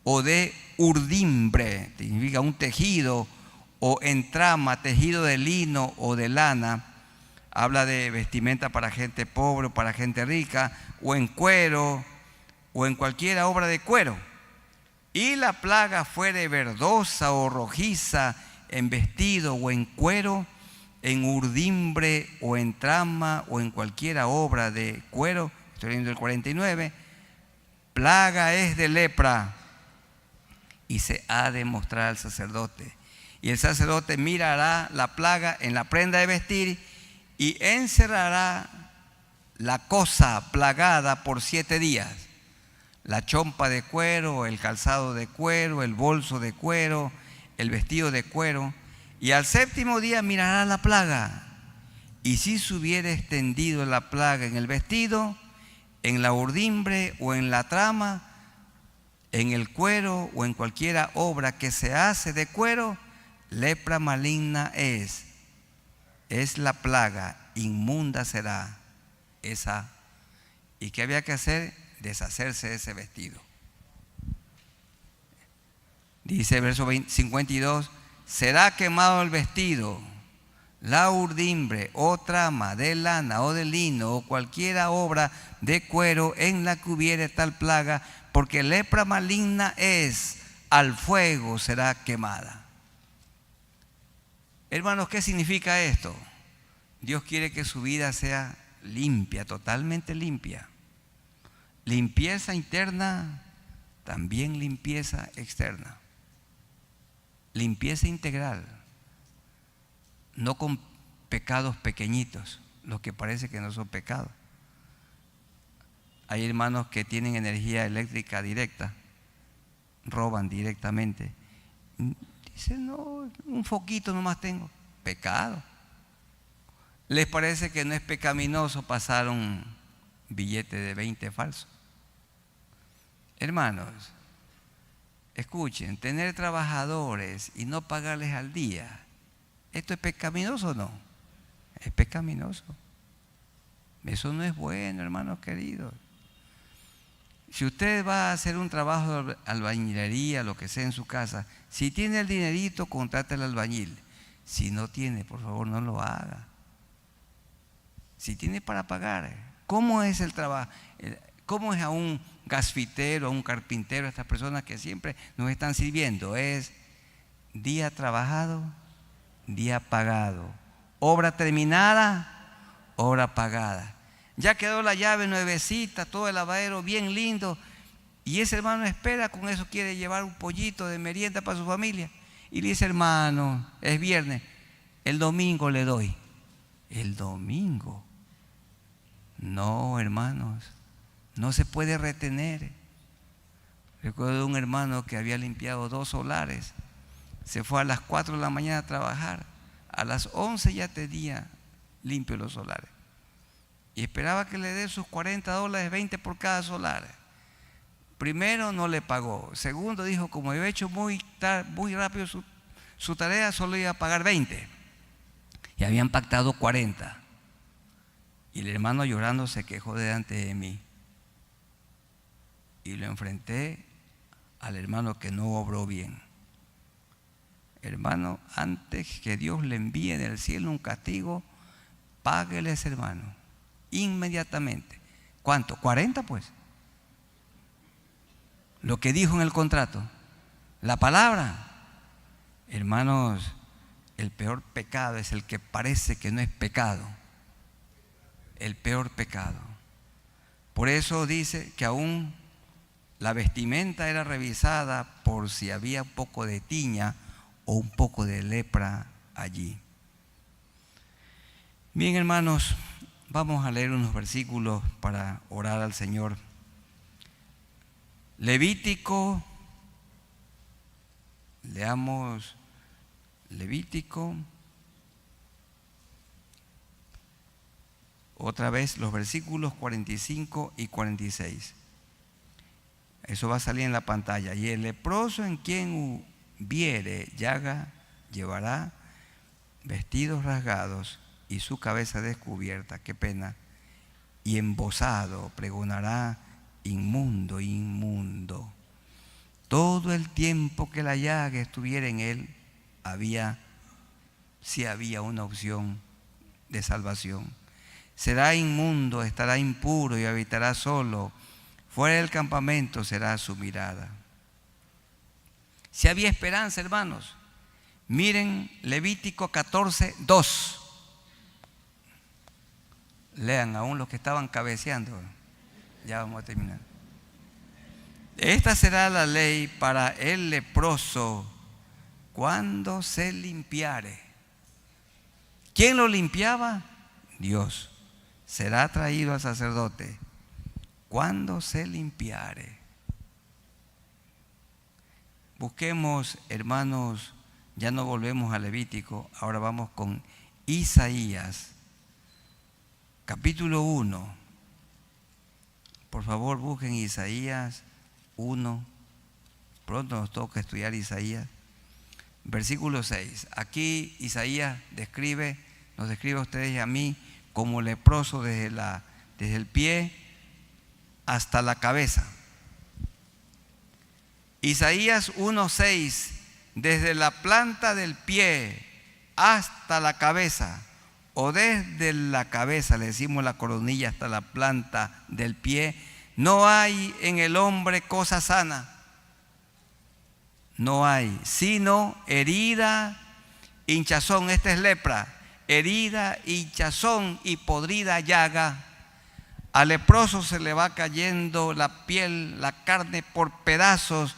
o de urdimbre, significa un tejido, o en trama, tejido de lino o de lana, habla de vestimenta para gente pobre o para gente rica, o en cuero, o en cualquier obra de cuero, y la plaga fuere verdosa o rojiza en vestido o en cuero, en urdimbre o en trama o en cualquiera obra de cuero, estoy leyendo el 49, plaga es de lepra y se ha de mostrar al sacerdote. Y el sacerdote mirará la plaga en la prenda de vestir y encerrará la cosa plagada por 7 días. La chompa de cuero, el calzado de cuero, el bolso de cuero, el vestido de cuero. Y al 7º día mirará la plaga, y si se hubiere extendido la plaga en el vestido, en la urdimbre o en la trama, en el cuero o en cualquiera obra que se hace de cuero, lepra maligna es la plaga, inmunda será esa. ¿Y qué había que hacer? Deshacerse de ese vestido. Dice el verso 52, será quemado el vestido, la urdimbre o trama de lana o de lino o cualquiera obra de cuero en la que hubiere tal plaga, porque lepra maligna es, al fuego será quemada. Hermanos, ¿qué significa esto? Dios quiere que su vida sea limpia, totalmente limpia. Limpieza interna, también limpieza externa. Limpieza integral, no con pecados pequeñitos, los que parece que no son pecados. Hay hermanos que tienen energía eléctrica directa, roban directamente. Dicen, no, un foquito nomás tengo. Pecado. ¿Les parece que no es pecaminoso pasar un billete de 20 falso? Hermanos, escuchen, tener trabajadores y no pagarles al día, ¿esto es pecaminoso o no? Es pecaminoso. Eso no es bueno, hermanos queridos. Si usted va a hacer un trabajo de albañilería, lo que sea en su casa, si tiene el dinerito, contrate al albañil. Si no tiene, por favor, no lo haga. Si tiene para pagar, ¿cómo es el trabajo? ¿Cómo es a un gasfitero, a un carpintero, a estas personas que siempre nos están sirviendo? Es día trabajado, día pagado. Obra terminada, obra pagada. Ya quedó la llave nuevecita, todo el lavadero bien lindo, y ese hermano espera, con eso quiere llevar un pollito de merienda para su familia. Y le dice, hermano, es viernes, el domingo le doy. El domingo. No, hermanos, no se puede retener. Recuerdo de un hermano que había limpiado 2 solares. Se fue a las 4 de la mañana a trabajar. A las 11 ya tenía limpio los solares. y esperaba que le dé sus $40, 20 por cada solar. Primero, no le pagó. Segundo, dijo, como había hecho muy rápido su tarea, solo iba a pagar 20. Y habían pactado 40. Y el hermano llorando se quejó delante de mí. Y lo enfrenté al hermano que no obró bien. Hermano, antes que Dios le envíe en el cielo un castigo, páguele a ese hermano inmediatamente. ¿Cuánto? 40 pues. Lo que dijo en el contrato, la palabra. Hermanos, el peor pecado es el que parece que no es pecado. El peor pecado. Por eso dice que aún la vestimenta era revisada por si había un poco de tiña o un poco de lepra allí. Bien, hermanos, vamos a leer unos versículos para orar al Señor. Levítico, leamos Levítico, otra vez los versículos 45 y 46. Eso va a salir en la pantalla. Y el leproso en quien viere llaga llevará vestidos rasgados y su cabeza descubierta, qué pena, y embozado pregonará: inmundo, inmundo. Todo el tiempo que la llaga estuviera en él, sí había una opción de salvación. Será inmundo, estará impuro y habitará solo. Fuera del campamento será su mirada. Si había esperanza, hermanos. Miren Levítico 14:2. Lean aún los que estaban cabeceando. Ya vamos a terminar. Esta será la ley para el leproso cuando se limpiare. ¿Quién lo limpiaba? Dios. Será traído al sacerdote cuando se limpiare. Busquemos, hermanos, ya no volvemos a Levítico, ahora vamos con Isaías, capítulo 1. Por favor, busquen Isaías 1. Pronto nos toca estudiar Isaías. Versículo 6. Aquí Isaías nos describe a ustedes y a mí como leproso desde el pie hasta la cabeza. Isaías 1:6, desde la planta del pie hasta la cabeza, o desde la cabeza, le decimos la coronilla, hasta la planta del pie, no hay en el hombre cosa sana. No hay, sino herida, hinchazón. Esta es lepra. Herida, hinchazón y podrida llaga. Al leproso se le va cayendo la piel, la carne por pedazos,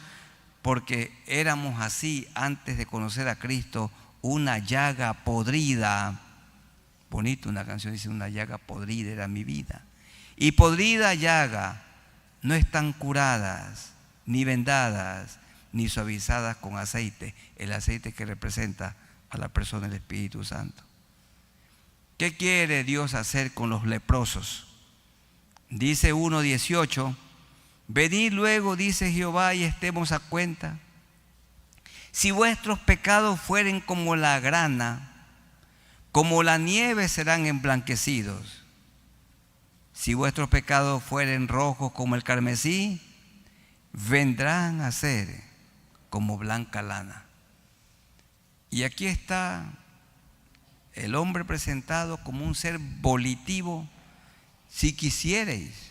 porque éramos así antes de conocer a Cristo, una llaga podrida. Bonito, una canción dice: una llaga podrida era mi vida. Y podrida llaga no están curadas, ni vendadas, ni suavizadas con aceite, el aceite que representa a la persona del Espíritu Santo. ¿Qué quiere Dios hacer con los leprosos? Dice 1:18, venid luego, dice Jehová, y estemos a cuenta. Si vuestros pecados fueren como la grana, como la nieve serán emblanquecidos. Si vuestros pecados fueren rojos como el carmesí, vendrán a ser como blanca lana. Y aquí está el hombre presentado como un ser volitivo. Si quisiereis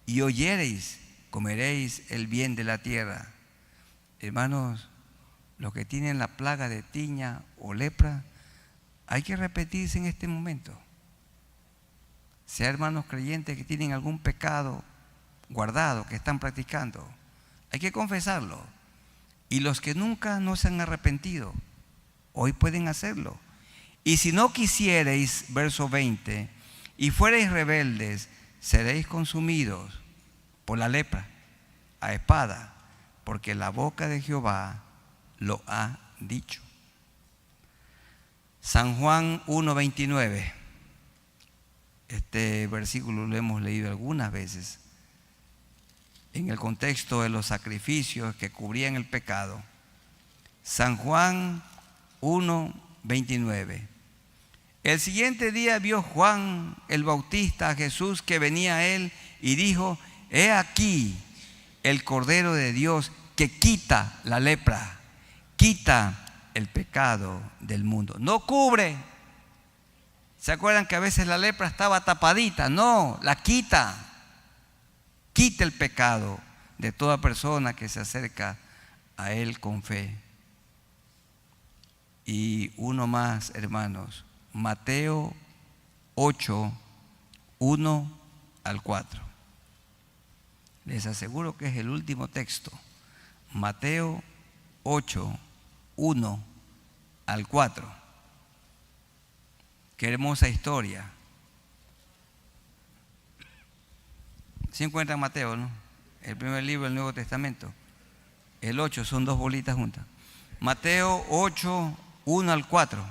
y oyereis, comeréis el bien de la tierra. Hermanos, los que tienen la plaga de tiña o lepra, hay que repetirse en este momento. Sea hermanos creyentes que tienen algún pecado guardado, que están practicando, hay que confesarlo. Y los que nunca no se han arrepentido, hoy pueden hacerlo. Y si no quisiereis, verso 20, y fuereis rebeldes, seréis consumidos por la lepra, a espada, porque la boca de Jehová lo ha dicho. San Juan 1:29. Este versículo lo hemos leído algunas veces en el contexto de los sacrificios que cubrían el pecado. San Juan 1:29. El siguiente día vio Juan el Bautista a Jesús que venía a él y dijo: he aquí el Cordero de Dios que quita la lepra, quita el pecado del mundo. No cubre. ¿Se acuerdan que a veces la lepra estaba tapadita? No, la quita. Quita el pecado de toda persona que se acerca a Él con fe. Y uno más, hermanos, Mateo 8:1-4. Les aseguro que es el último texto. Mateo 8:1-4. Qué hermosa historia. ¿Se encuentra en Mateo, no? El primer libro del Nuevo Testamento. El 8 son dos bolitas juntas. Mateo 8:1-4.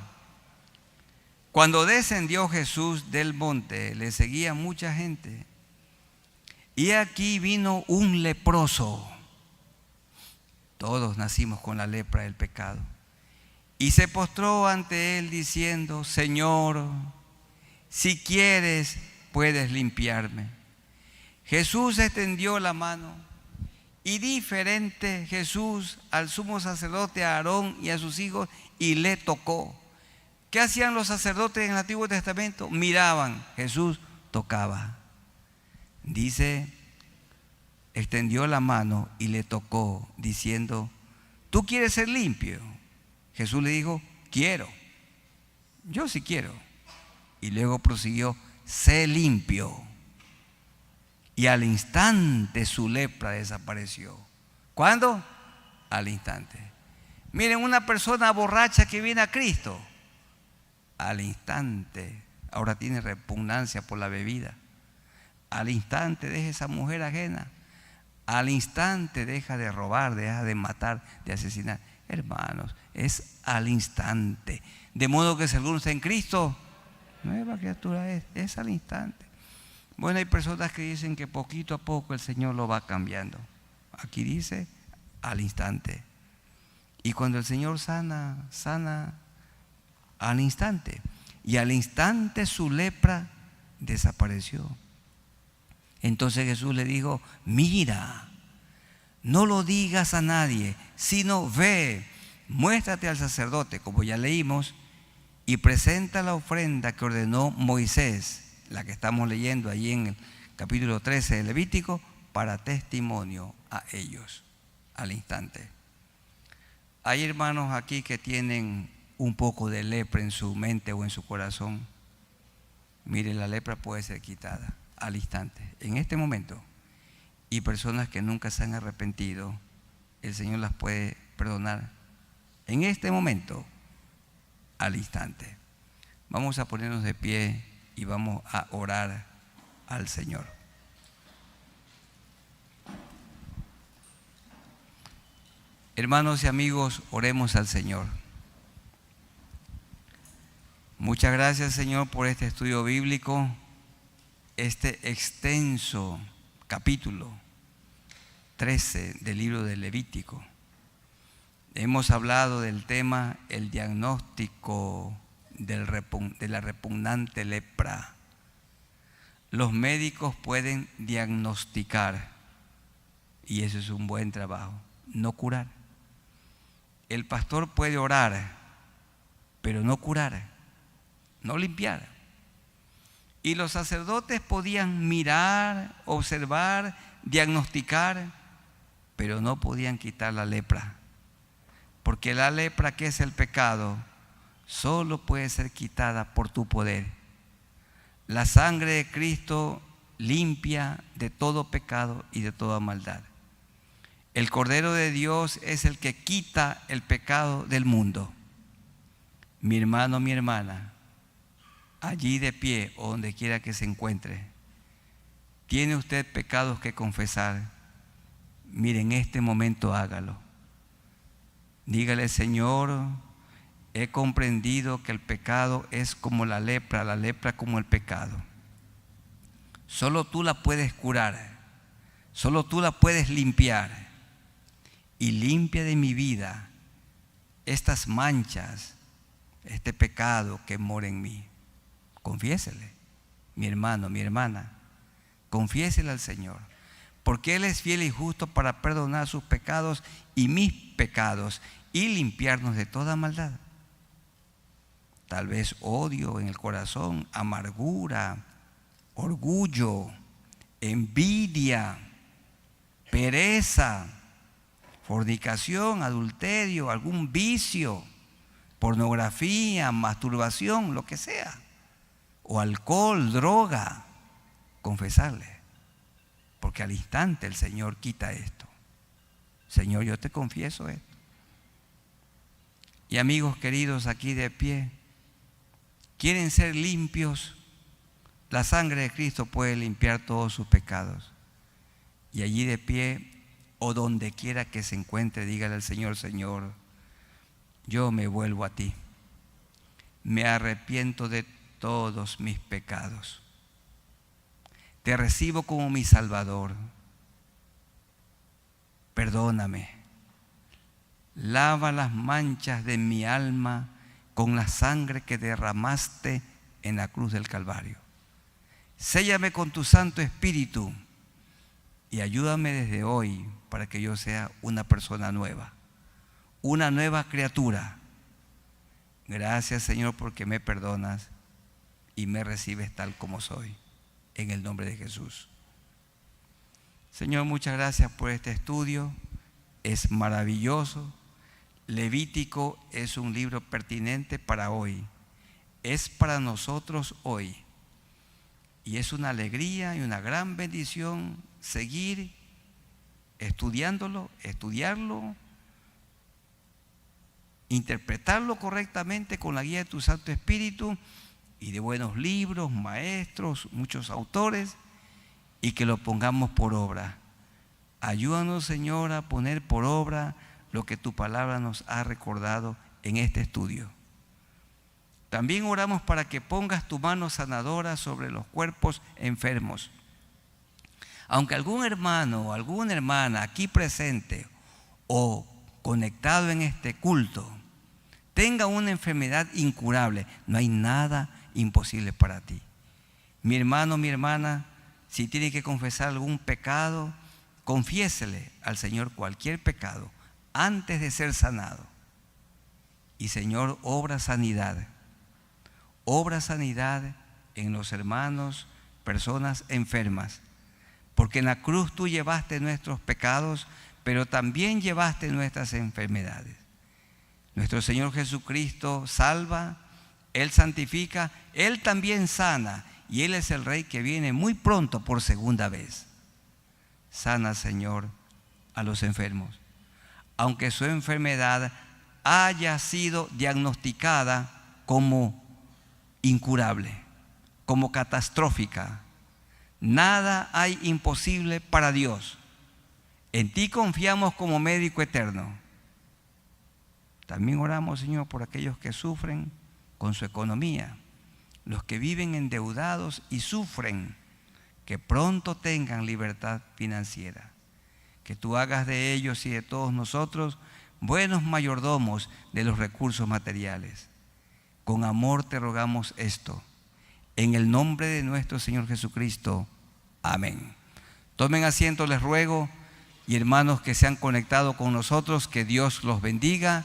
Cuando descendió Jesús del monte, le seguía mucha gente. Y aquí vino un leproso. Todos nacimos con la lepra del pecado. Y se postró ante él diciendo: Señor, si quieres, puedes limpiarme. Jesús extendió la mano y diferente Jesús al sumo sacerdote a Aarón y a sus hijos y le tocó. ¿Qué hacían los sacerdotes en el Antiguo Testamento? Miraban, Jesús tocaba. Dice, extendió la mano y le tocó diciendo: ¿tú quieres ser limpio? Jesús le dijo: quiero, yo sí quiero. Y luego prosiguió: sé limpio. Y al instante su lepra desapareció. ¿Cuándo? Al instante. Miren, una persona borracha que viene a Cristo, al instante, ahora tiene repugnancia por la bebida. Al instante deja esa mujer ajena. Al instante deja de robar, deja de matar, de asesinar. Hermanos, es al instante. De modo que si alguno está en Cristo, nueva criatura es al instante. Bueno, hay personas que dicen que poquito a poco el Señor lo va cambiando. Aquí dice al instante. Y cuando el Señor sana, sana al instante. Y al instante su lepra desapareció. Entonces Jesús le dijo: mira, no lo digas a nadie, sino ve, muéstrate al sacerdote, como ya leímos, y presenta la ofrenda que ordenó Moisés, la que estamos leyendo allí en el capítulo 13 de Levítico, para testimonio a ellos, al instante. Hay hermanos aquí que tienen un poco de lepra en su mente o en su corazón. Mire, la lepra puede ser quitada al instante, en este momento. Y personas que nunca se han arrepentido, el Señor las puede perdonar en este momento, al instante. Vamos a ponernos de pie y vamos a orar al Señor. Hermanos y amigos, oremos al Señor. Muchas gracias, Señor, por este estudio bíblico, este extenso capítulo 13 del libro de Levítico. Hemos hablado del tema, el diagnóstico de la repugnante lepra. Los médicos pueden diagnosticar, y eso es un buen trabajo, no curar. El pastor puede orar, pero no curar, no limpiar. Y los sacerdotes podían mirar, observar, diagnosticar, pero no podían quitar la lepra. Porque la lepra, que es el pecado, solo puede ser quitada por tu poder. La sangre de Cristo limpia de todo pecado y de toda maldad. El Cordero de Dios es el que quita el pecado del mundo. Mi hermano, mi hermana, allí de pie o donde quiera que se encuentre, ¿tiene usted pecados que confesar? Mire, en este momento hágalo. Dígale: Señor, he comprendido que el pecado es como la lepra como el pecado. Solo tú la puedes curar. Solo tú la puedes limpiar. Y limpia de mi vida estas manchas, este pecado que mora en mí. Confiésele, mi hermano, mi hermana. Confiésele al Señor. Porque Él es fiel y justo para perdonar sus pecados y mis pecados y limpiarnos de toda maldad. Tal vez odio en el corazón, amargura, orgullo, envidia, pereza, fornicación, adulterio, algún vicio, pornografía, masturbación, lo que sea, o alcohol, droga. Confesarle, porque al instante el Señor quita esto. Señor, yo te confieso esto. Y amigos queridos aquí de pie, ¿quieren ser limpios? La sangre de Cristo puede limpiar todos sus pecados. Y allí de pie, o donde quiera que se encuentre, dígale al Señor: Señor, yo me vuelvo a ti. Me arrepiento de todos mis pecados. Te recibo como mi Salvador. Perdóname. Lava las manchas de mi alma con la sangre que derramaste en la cruz del Calvario. Séllame con tu Santo Espíritu y ayúdame desde hoy para que yo sea una persona nueva, una nueva criatura. Gracias, Señor, porque me perdonas y me recibes tal como soy. En el nombre de Jesús. Señor, muchas gracias por este estudio. Es maravilloso. Levítico es un libro pertinente para hoy. Es para nosotros hoy. Y es una alegría y una gran bendición seguir estudiándolo, estudiarlo, interpretarlo correctamente con la guía de tu Santo Espíritu y de buenos libros, maestros, muchos autores, y que lo pongamos por obra. Ayúdanos, Señor, a poner por obra lo que tu palabra nos ha recordado en este estudio. También oramos para que pongas tu mano sanadora sobre los cuerpos enfermos. Aunque algún hermano o alguna hermana aquí presente o conectado en este culto tenga una enfermedad incurable, no hay nada imposible para ti. Mi hermano, mi hermana, si tiene que confesar algún pecado, confiésele al Señor cualquier pecado antes de ser sanado. Y Señor, obra sanidad en los hermanos, personas enfermas, porque en la cruz tú llevaste nuestros pecados, pero también llevaste nuestras enfermedades. Nuestro Señor Jesucristo salva, Él santifica, Él también sana, y Él es el Rey que viene muy pronto por segunda vez. Sana, Señor, a los enfermos, aunque su enfermedad haya sido diagnosticada como incurable, como catastrófica. Nada hay imposible para Dios. En ti confiamos como médico eterno. También oramos, Señor, por aquellos que sufren con su economía, los que viven endeudados y sufren, que pronto tengan libertad financiera. Que tú hagas de ellos y de todos nosotros buenos mayordomos de los recursos materiales. Con amor te rogamos esto, en el nombre de nuestro Señor Jesucristo. Amén. Tomen asiento, les ruego, y hermanos que se han conectado con nosotros, que Dios los bendiga,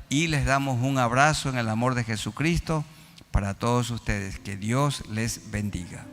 y les damos un abrazo en el amor de Jesucristo para todos ustedes. Que Dios les bendiga.